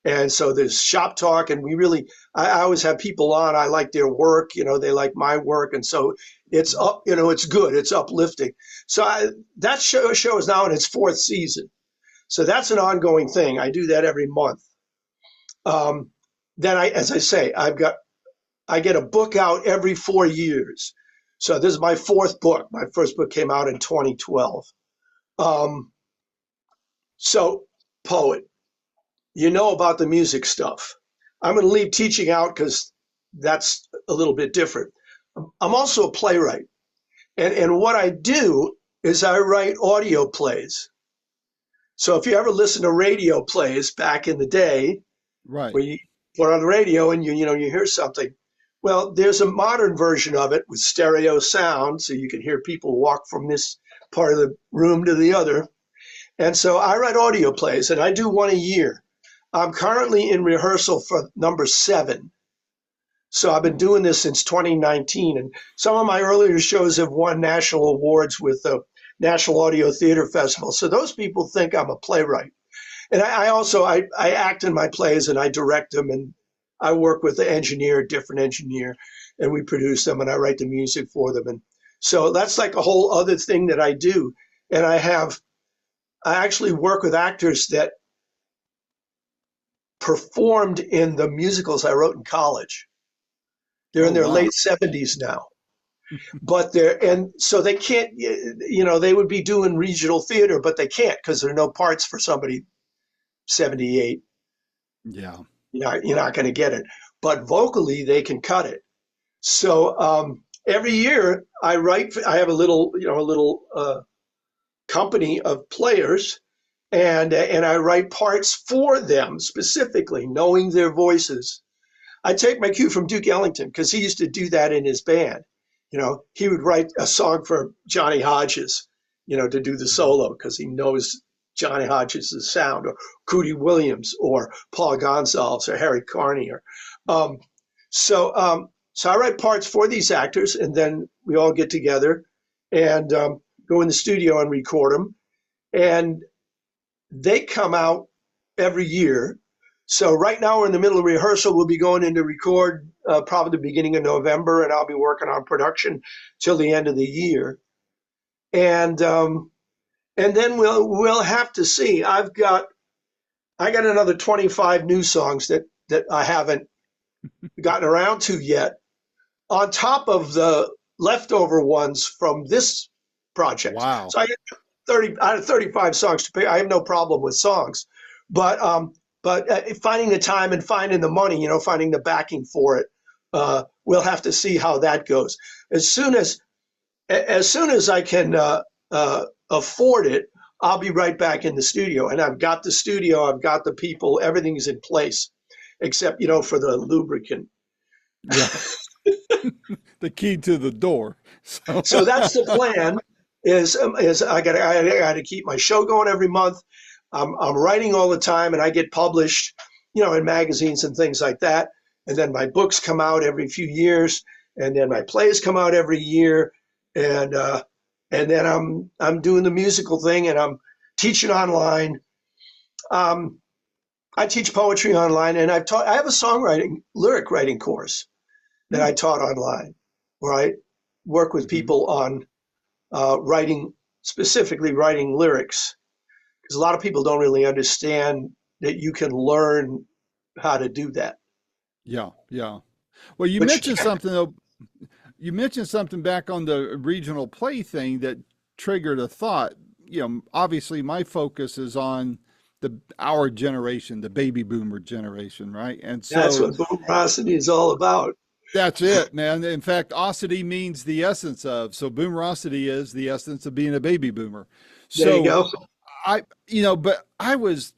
[SPEAKER 2] and so there's shop talk, and I always have people on. I like their work, they like my work, and so it's up, it's good, it's uplifting. So that show is now in its fourth season, so that's an ongoing thing. I do that every month. Then as I say, I get a book out every 4 years. So this is my fourth book. My first book came out in 2012. So poet, about the music stuff. I'm going to leave teaching out because that's a little bit different. I'm also a playwright. And what I do is I write audio plays. So if you ever listen to radio plays back in the day,
[SPEAKER 1] Right.
[SPEAKER 2] where you put on the radio and you hear something, well, there's a modern version of it with stereo sound, so you can hear people walk from this part of the room to the other. And so I write audio plays, and I do one a year. I'm currently in rehearsal for number 7. So I've been doing this since 2019, and some of my earlier shows have won national awards with the National Audio Theater Festival. So those people think I'm a playwright. And I also act in my plays, and I direct them, and I work with a different engineer, and we produce them, and I write the music for them. And so that's like a whole other thing that I do. And I actually work with actors that performed in the musicals I wrote in college. They're in their
[SPEAKER 1] wow.
[SPEAKER 2] late 70s now. And so they can't, they would be doing regional theater, but they can't because there are no parts for somebody 78.
[SPEAKER 1] Yeah.
[SPEAKER 2] You're not going to get it. But vocally, they can cut it. So every year I have a little company of players, and I write parts for them specifically, knowing their voices. I take my cue from Duke Ellington because he used to do that in his band. He would write a song for Johnny Hodges, to do the solo because he knows Johnny Hodges' sound, or Cootie Williams, or Paul Gonsalves, or Harry Carney. So I write parts for these actors, and then we all get together and go in the studio and record them. And they come out every year. So right now we're in the middle of rehearsal. We'll be going in to record probably the beginning of November, and I'll be working on production till the end of the year. And then we'll have to see. I got another 25 new songs that I haven't gotten around to yet, on top of the leftover ones from this project.
[SPEAKER 1] Wow.
[SPEAKER 2] So I have 35 songs to pick. I have no problem with songs, but finding the time and finding the money, finding the backing for it, we'll have to see how that goes. As soon as I can afford it, I'll be right back in the studio. And I've got the studio, I've got the people, everything's in place, except for the lubricant.
[SPEAKER 1] Yeah. The key to the door.
[SPEAKER 2] So that's the plan. Is I got to keep my show going every month. I'm writing all the time, and I get published, in magazines and things like that. And then my books come out every few years, and then my plays come out every year, and then I'm doing the musical thing, and I'm teaching online. I teach poetry online, and I have a lyric writing course that I taught online, where I work with people on specifically writing lyrics, because a lot of people don't really understand that you can learn how to do that.
[SPEAKER 1] Yeah. Well, you mentioned something though. You mentioned something back on the regional play thing that triggered a thought. Obviously my focus is on our generation, the baby boomer generation, right? And so
[SPEAKER 2] that's what Boomerocity is all about.
[SPEAKER 1] That's it, man. In fact, osity means the essence of. So boomerocity is the essence of being a baby boomer.
[SPEAKER 2] There you go.
[SPEAKER 1] But I was,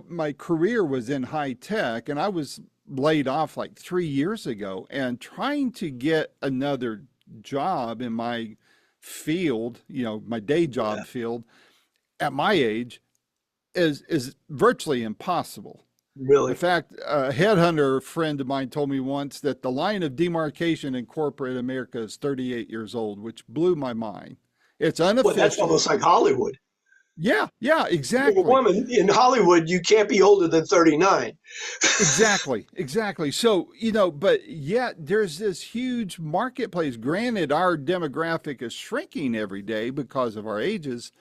[SPEAKER 1] my career was in high tech, and I was laid off like 3 years ago, and trying to get another job in my field, my day job field at my age is virtually impossible. In
[SPEAKER 2] Really?
[SPEAKER 1] fact, a headhunter friend of mine told me once that the line of demarcation in corporate America is 38 years old, which blew my mind. It's
[SPEAKER 2] Well, that's
[SPEAKER 1] unofficial.
[SPEAKER 2] almost like Hollywood.
[SPEAKER 1] Yeah, yeah,
[SPEAKER 2] You're a
[SPEAKER 1] exactly.
[SPEAKER 2] woman in Hollywood, you can't be older than 39.
[SPEAKER 1] Exactly, exactly. So, but yet there's this huge marketplace. Granted, our demographic is shrinking every day because of our ages,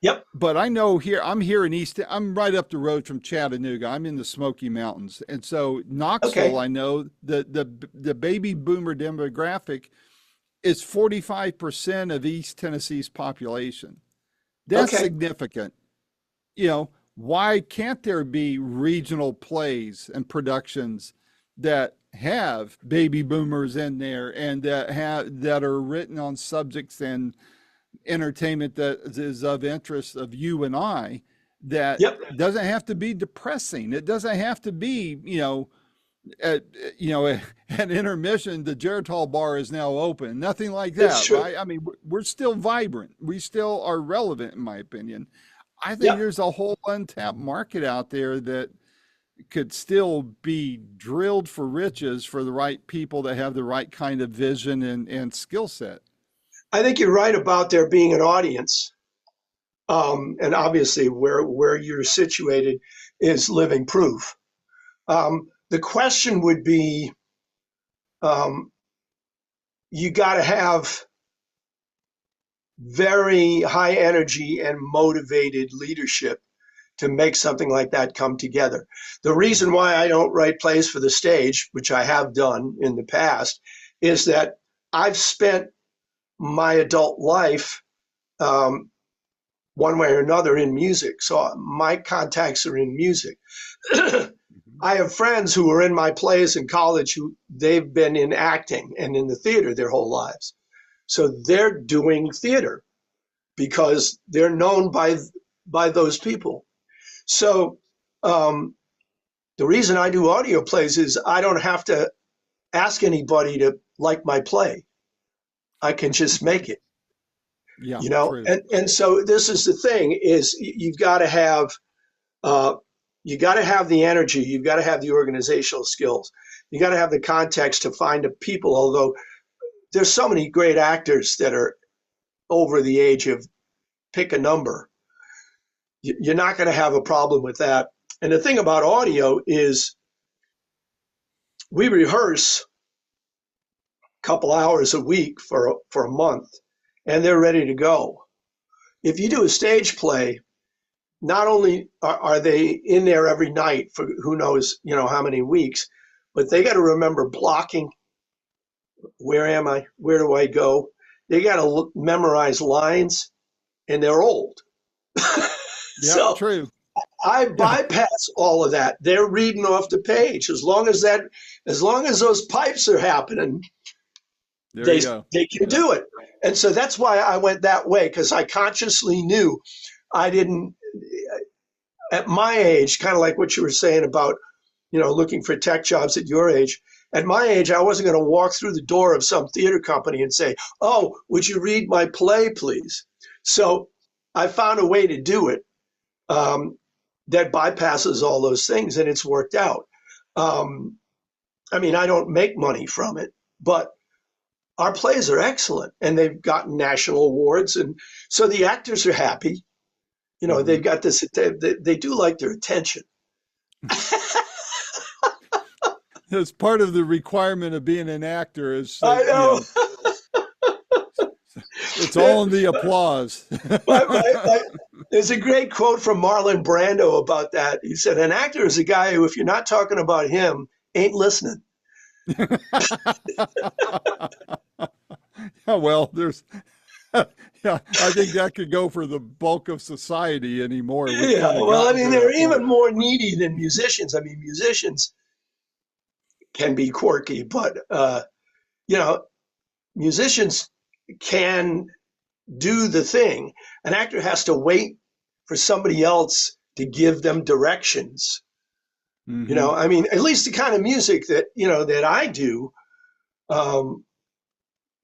[SPEAKER 2] Yep.
[SPEAKER 1] but I know here, I'm here in East, I'm right up the road from Chattanooga. I'm in the Smoky Mountains. And so Knoxville,
[SPEAKER 2] Okay.
[SPEAKER 1] I know the baby boomer demographic is 45% of East Tennessee's population. That's
[SPEAKER 2] Okay.
[SPEAKER 1] significant. Why can't there be regional plays and productions that have baby boomers in there and that are written on subjects and entertainment that is of interest of you and I, that
[SPEAKER 2] Yep.
[SPEAKER 1] doesn't have to be depressing. It doesn't have to be, at at intermission the Geritol bar is now open. Nothing like
[SPEAKER 2] It's
[SPEAKER 1] that,
[SPEAKER 2] true.
[SPEAKER 1] right? I mean, we're still vibrant. We still are relevant, in my opinion. I think
[SPEAKER 2] Yep.
[SPEAKER 1] there's a whole untapped market out there that could still be drilled for riches for the right people that have the right kind of vision and skill set.
[SPEAKER 2] I think you're right about there being an audience. And obviously, where you're situated is living proof. The question would be, um, you got to have very high energy and motivated leadership to make something like that come together. The reason why I don't write plays for the stage, which I have done in the past, is that I've spent my adult life one way or another in music. So my contacts are in music.
[SPEAKER 1] Mhm.
[SPEAKER 2] I have friends who were in my plays in college who they've been in acting and in the theater their whole lives. So they're doing theater because they're known by those people. So um, the reason I do audio plays is I don't have to ask anybody to like my play. I can just make it,
[SPEAKER 1] Yeah,
[SPEAKER 2] you know.
[SPEAKER 1] true.
[SPEAKER 2] And so this is the thing: is you've got to have uh, the energy, you've got to have the organizational skills, you got to have the context to find the people. Although there's so many great actors that are over the age of pick a number, you're not going to have a problem with that. And the thing about audio is we rehearse a couple hours a week for a month, and they're ready to go. If you do a stage play, not only are they in there every night for who knows how many weeks, but they got to remember blocking. Where am I? Where do I go? They got to memorize lines, and they're old.
[SPEAKER 1] Yeah,
[SPEAKER 2] So
[SPEAKER 1] true.
[SPEAKER 2] I
[SPEAKER 1] Yeah,
[SPEAKER 2] bypass all of that. They're reading off the page. As long as those pipes are happening,
[SPEAKER 1] there
[SPEAKER 2] they
[SPEAKER 1] you go.
[SPEAKER 2] they can
[SPEAKER 1] Yeah.
[SPEAKER 2] do it. And so that's why I went that way, because I consciously knew I didn't at my age, kind of like what you were saying about looking for tech jobs at your age. At my age, I wasn't going to walk through the door of some theater company and say, "Oh, would you read my play, please?" So I found a way to do it um, that bypasses all those things, and it's worked out. Um, I mean, I don't make money from it, but our plays are excellent, and they've gotten national awards, and so the actors are happy.
[SPEAKER 1] Hmm.
[SPEAKER 2] They've got this. They do like their attention.
[SPEAKER 1] It's part of the requirement of being an actor is
[SPEAKER 2] I
[SPEAKER 1] that,
[SPEAKER 2] know.
[SPEAKER 1] it's all in the applause.
[SPEAKER 2] my, there's a great quote from Marlon Brando about that. He said, "An actor is a guy who, if you're not talking about him, ain't listening."
[SPEAKER 1] Yeah, well, yeah, I think that could go for the bulk of society anymore. We've
[SPEAKER 2] Yeah.
[SPEAKER 1] kind of
[SPEAKER 2] Well, I
[SPEAKER 1] gotten
[SPEAKER 2] mean,
[SPEAKER 1] to
[SPEAKER 2] they're
[SPEAKER 1] that
[SPEAKER 2] even
[SPEAKER 1] point.
[SPEAKER 2] more needy than musicians. I mean, musicians can be quirky, but you know, musicians can do the thing. An actor has to wait for somebody else to give them directions.
[SPEAKER 1] Hmm.
[SPEAKER 2] I mean, at least the kind of music that I do um,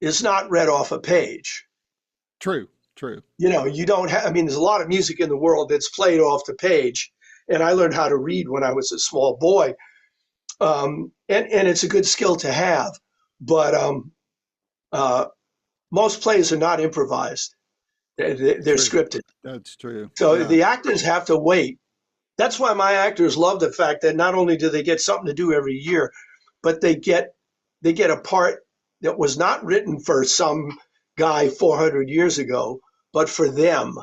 [SPEAKER 2] is not read off a page.
[SPEAKER 1] True, true.
[SPEAKER 2] You don't have. I mean, there's a lot of music in the world that's played off the page, and I learned how to read when I was a small boy. And it's a good skill to have, but uh, most plays are not improvised. They're
[SPEAKER 1] True.
[SPEAKER 2] scripted.
[SPEAKER 1] That's true.
[SPEAKER 2] So
[SPEAKER 1] Yeah.
[SPEAKER 2] the actors have to wait. That's why my actors love the fact that not only do they get something to do every year, but they get a part that was not written for some guy 400 years ago, but for them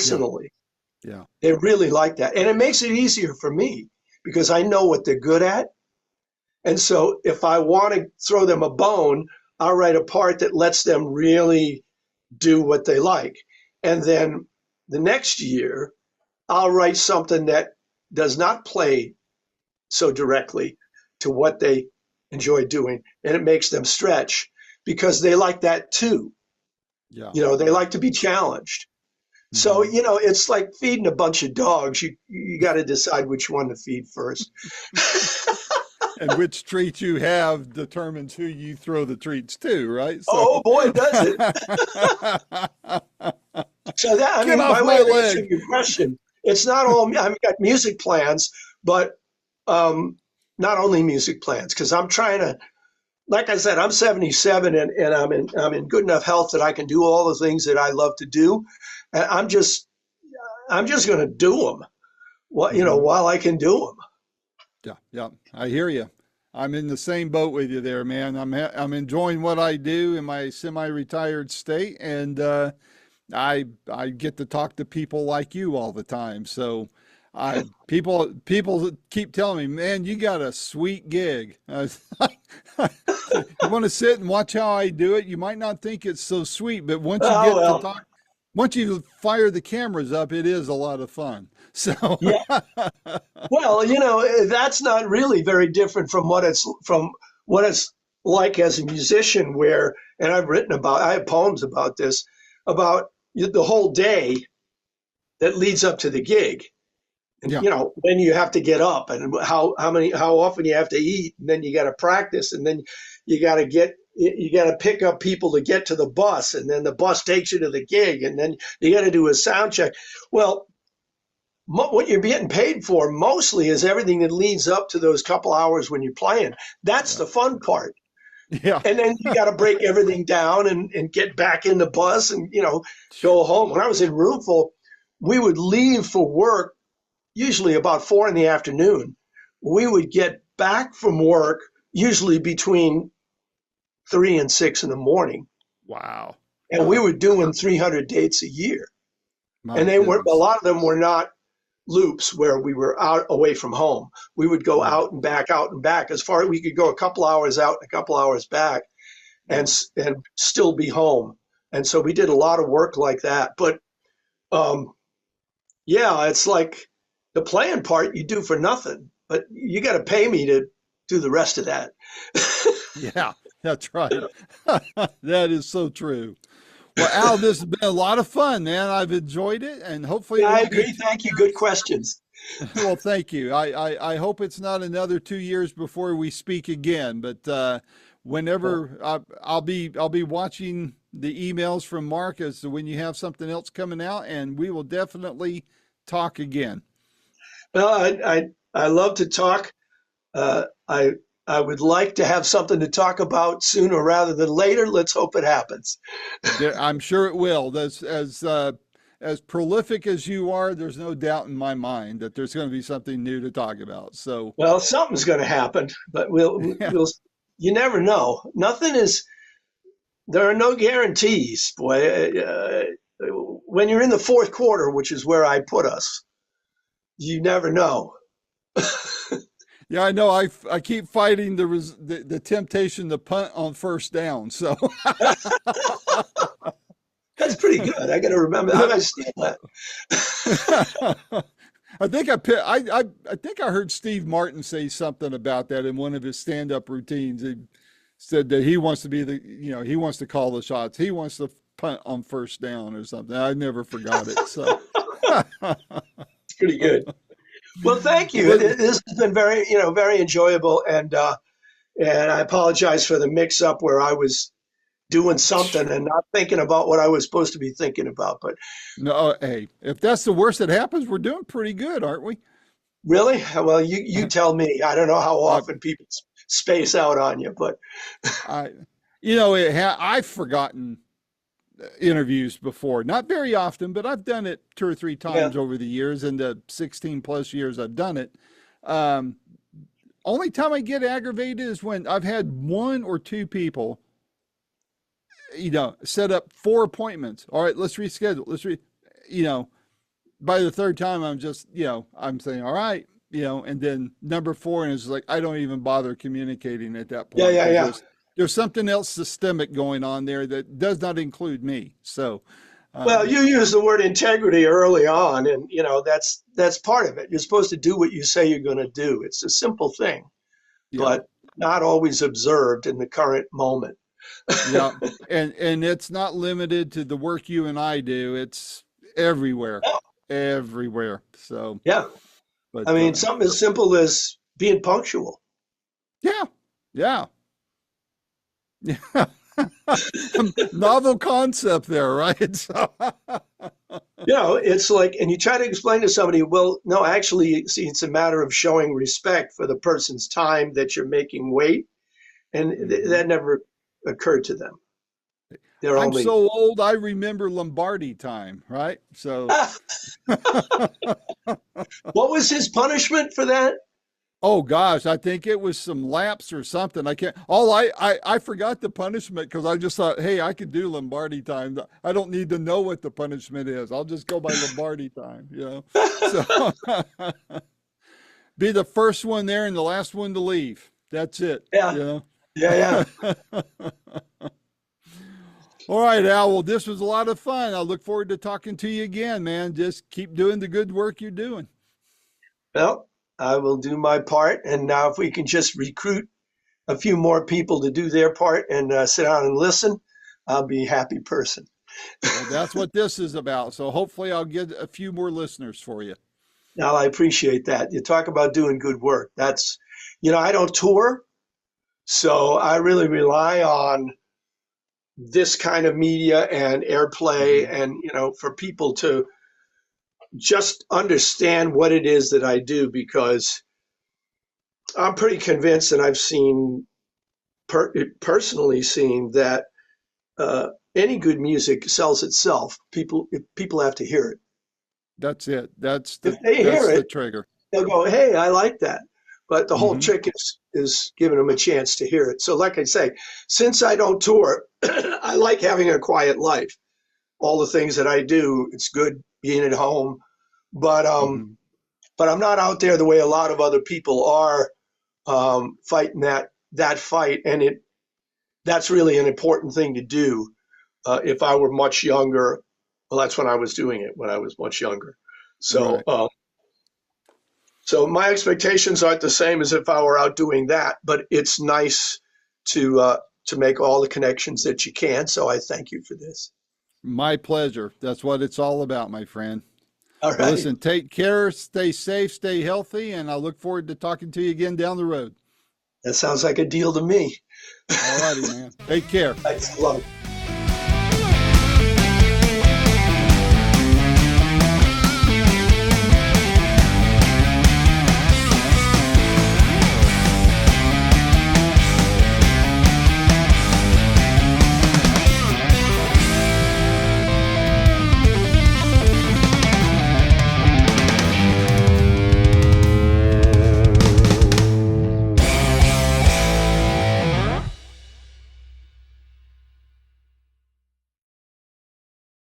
[SPEAKER 1] Yeah.
[SPEAKER 2] personally.
[SPEAKER 1] Yeah.
[SPEAKER 2] They really like that. And it makes it easier for me because I know what they're good at. And so if I want to throw them a bone, I'll write a part that lets them really do what they like. And then the next year, I'll write something that does not play so directly to what they enjoy doing. And it makes them stretch because they like that too.
[SPEAKER 1] Yeah.
[SPEAKER 2] They
[SPEAKER 1] Yeah.
[SPEAKER 2] like to be challenged. So,
[SPEAKER 1] Hmm.
[SPEAKER 2] it's like feeding a bunch of dogs. You got to decide which one to feed first.
[SPEAKER 1] And which treat you have determines who you throw the treats to, right? So
[SPEAKER 2] Oh boy, does it. So that, I
[SPEAKER 1] get
[SPEAKER 2] mean,
[SPEAKER 1] off
[SPEAKER 2] by way
[SPEAKER 1] my
[SPEAKER 2] of answering
[SPEAKER 1] leg.
[SPEAKER 2] your question, it's not all, I've got music plans, but not only music plans, because I'm trying to, like I said, I'm 77 and I'm in good enough health that I can do all the things that I love to do. And I'm just going to do them,
[SPEAKER 1] Hmm.
[SPEAKER 2] while I can do them.
[SPEAKER 1] Yeah. Yeah. I hear you. I'm in the same boat with you there, man. I'm enjoying what I do in my semi-retired state, and I get to talk to people like you all the time. So people keep telling me, man, you got a sweet gig. You want to sit and watch how I do it? You might not think it's so sweet, but once you
[SPEAKER 2] Oh,
[SPEAKER 1] get to
[SPEAKER 2] well,
[SPEAKER 1] talk, once you fire the cameras up, it is a lot of fun. So
[SPEAKER 2] yeah. Well, that's not really very different from what it's like as a musician where, and I have poems about this, about the whole day that leads up to the gig. And,
[SPEAKER 1] yeah,
[SPEAKER 2] when you have to get up and how often you have to eat, and then you got to practice, and then you got to pick up people to get to the bus, and then the bus takes you to the gig, and then you got to do a sound check. Well, what you're getting paid for mostly is everything that leads up to those couple hours when you're playing. That's
[SPEAKER 1] yeah,
[SPEAKER 2] the fun part.
[SPEAKER 1] yeah.
[SPEAKER 2] And then you got to break everything down and get back in the bus and, go home. When I was in Roomful, we would leave for work usually about 4 in the afternoon. We would get back from work usually between 3 and 6 in the morning.
[SPEAKER 1] Wow.
[SPEAKER 2] And we were doing 300 dates a year.
[SPEAKER 1] My
[SPEAKER 2] And a
[SPEAKER 1] goodness.
[SPEAKER 2] lot of them were not loops where we were out away from home. We would go
[SPEAKER 1] Yeah,
[SPEAKER 2] out and back as far as we could go a couple hours out and a couple hours back and
[SPEAKER 1] yeah.
[SPEAKER 2] and still be home. And so we did a lot of work like that. But um, yeah, it's like the playing part you do for nothing, but you got to pay me to do the rest of that.
[SPEAKER 1] Yeah, that's right. That is so true. Well, Al, this has been a lot of fun, man. I've enjoyed it, and hopefully it
[SPEAKER 2] Yeah, I
[SPEAKER 1] won't be
[SPEAKER 2] agree.
[SPEAKER 1] two
[SPEAKER 2] Thank you. Good
[SPEAKER 1] years.
[SPEAKER 2] questions.
[SPEAKER 1] Well, thank you. I hope it's not another 2 years before we speak again. But whenever I'll be watching the emails from Mark as to when you have something else coming out, and we will definitely talk again.
[SPEAKER 2] Well, I love to talk. I would like to have something to talk about sooner rather than later. Let's hope it happens.
[SPEAKER 1] I'm sure it will. That's as prolific as you are. There's no doubt in my mind that there's going to be something new to talk about. So,
[SPEAKER 2] Well, something's going to happen, but we'll
[SPEAKER 1] yeah,
[SPEAKER 2] we'll. You never know. Nothing is. There are no guarantees, boy. When you're in the fourth quarter, which is where I put us, you never know.
[SPEAKER 1] yeah, I know. I keep fighting the temptation to punt on first down. So,
[SPEAKER 2] That's pretty good. I got to remember. How did I steal that?
[SPEAKER 1] I think I think I heard Steve Martin say something about that in one of his stand-up routines. He said that he wants to be he wants to call the shots. He wants to punt on first down or something. I never forgot it. So,
[SPEAKER 2] It's pretty good. Well, thank you.
[SPEAKER 1] well,
[SPEAKER 2] This has been very enjoyable, and I apologize for the mix-up where I was doing something and not thinking about what I was supposed to be thinking about. But
[SPEAKER 1] No, hey, if that's the worst that happens, we're doing pretty good, aren't we?
[SPEAKER 2] really, well, you tell me. I don't know how
[SPEAKER 1] I,
[SPEAKER 2] often people space out on you, but
[SPEAKER 1] I, I've forgotten interviews before. Not very often, but I've done it two or three
[SPEAKER 2] yeah,
[SPEAKER 1] times over the years. In the 16 plus years I've done it, um, only time I get aggravated is when I've had one or two people, set up 4 appointments. All right, let's reschedule. You know, by the third time, I'm just, I'm saying, all right, and then number four, and it's like, I don't even bother communicating at that
[SPEAKER 2] yeah,
[SPEAKER 1] point
[SPEAKER 2] yeah,
[SPEAKER 1] because
[SPEAKER 2] yeah.
[SPEAKER 1] there's something else systemic going on there that does not include me. So,
[SPEAKER 2] Well,
[SPEAKER 1] um,
[SPEAKER 2] you use the word integrity early on, and that's part of it. You're supposed to do what you say you're going to do. It's a simple thing,
[SPEAKER 1] yeah,
[SPEAKER 2] but not always observed in the current moment.
[SPEAKER 1] yeah. And it's not limited to the work you and I do. It's everywhere, everywhere. So,
[SPEAKER 2] Yeah,
[SPEAKER 1] but,
[SPEAKER 2] I mean, something as simple as being punctual.
[SPEAKER 1] yeah, yeah. Yeah. Novel concept there, right? So,
[SPEAKER 2] It's like, and you try to explain to somebody, well, no, actually, see, it's a matter of showing respect for the person's time that you're making wait, and
[SPEAKER 1] Mhm.
[SPEAKER 2] that never occurred to them. They're
[SPEAKER 1] I'm
[SPEAKER 2] only,
[SPEAKER 1] so old, I remember Lombardi time, right? So,
[SPEAKER 2] what was his punishment for that?
[SPEAKER 1] oh gosh, I think it was some laps or something. I can't. I forgot the punishment because I just thought, hey, I could do Lombardi time. I don't need to know what the punishment is. I'll just go by Lombardi time. So be the first one there and the last one to leave. That's it.
[SPEAKER 2] Yeah, yeah, yeah.
[SPEAKER 1] All right, Al. Well, this was a lot of fun. I look forward to talking to you again, man. Just keep doing the good work you're doing.
[SPEAKER 2] Well, I will do my part, and now if we can just recruit a few more people to do their part and sit down and listen, I'll be a happy person.
[SPEAKER 1] Well, that's what this is about. So hopefully I'll get a few more listeners for you.
[SPEAKER 2] Now, I appreciate that. You talk about doing good work. I don't tour, so I really rely on this kind of media and airplay
[SPEAKER 1] Mhm.
[SPEAKER 2] and, for people to just understand what it is that I do because I'm pretty convinced and I've personally seen that uh, any good music sells itself. People have to hear it.
[SPEAKER 1] That's it. That's
[SPEAKER 2] If
[SPEAKER 1] the
[SPEAKER 2] they hear
[SPEAKER 1] that's the
[SPEAKER 2] it,
[SPEAKER 1] trigger.
[SPEAKER 2] they'll go, "Hey, I like that." But the whole
[SPEAKER 1] Hmm.
[SPEAKER 2] trick is giving them a chance to hear it. So, like I say, since I don't tour, I like having a quiet life. All the things that I do, it's good being at home, but
[SPEAKER 1] Hmm.
[SPEAKER 2] I'm not out there the way a lot of other people are fighting that fight, and that's really an important thing to do. If I were much younger, well, that's when I was doing it when I was much younger. So,
[SPEAKER 1] Right.
[SPEAKER 2] so my expectations aren't the same as if I were out doing that, but it's nice to make all the connections that you can. So I thank you for this.
[SPEAKER 1] My pleasure. That's what it's all about, my friend.
[SPEAKER 2] All
[SPEAKER 1] Well,
[SPEAKER 2] right,
[SPEAKER 1] listen, take care, stay safe, stay healthy, and I look forward to talking to you again down the road.
[SPEAKER 2] that sounds like a deal to me.
[SPEAKER 1] All righty, man. Take care.
[SPEAKER 2] Thanks a lot.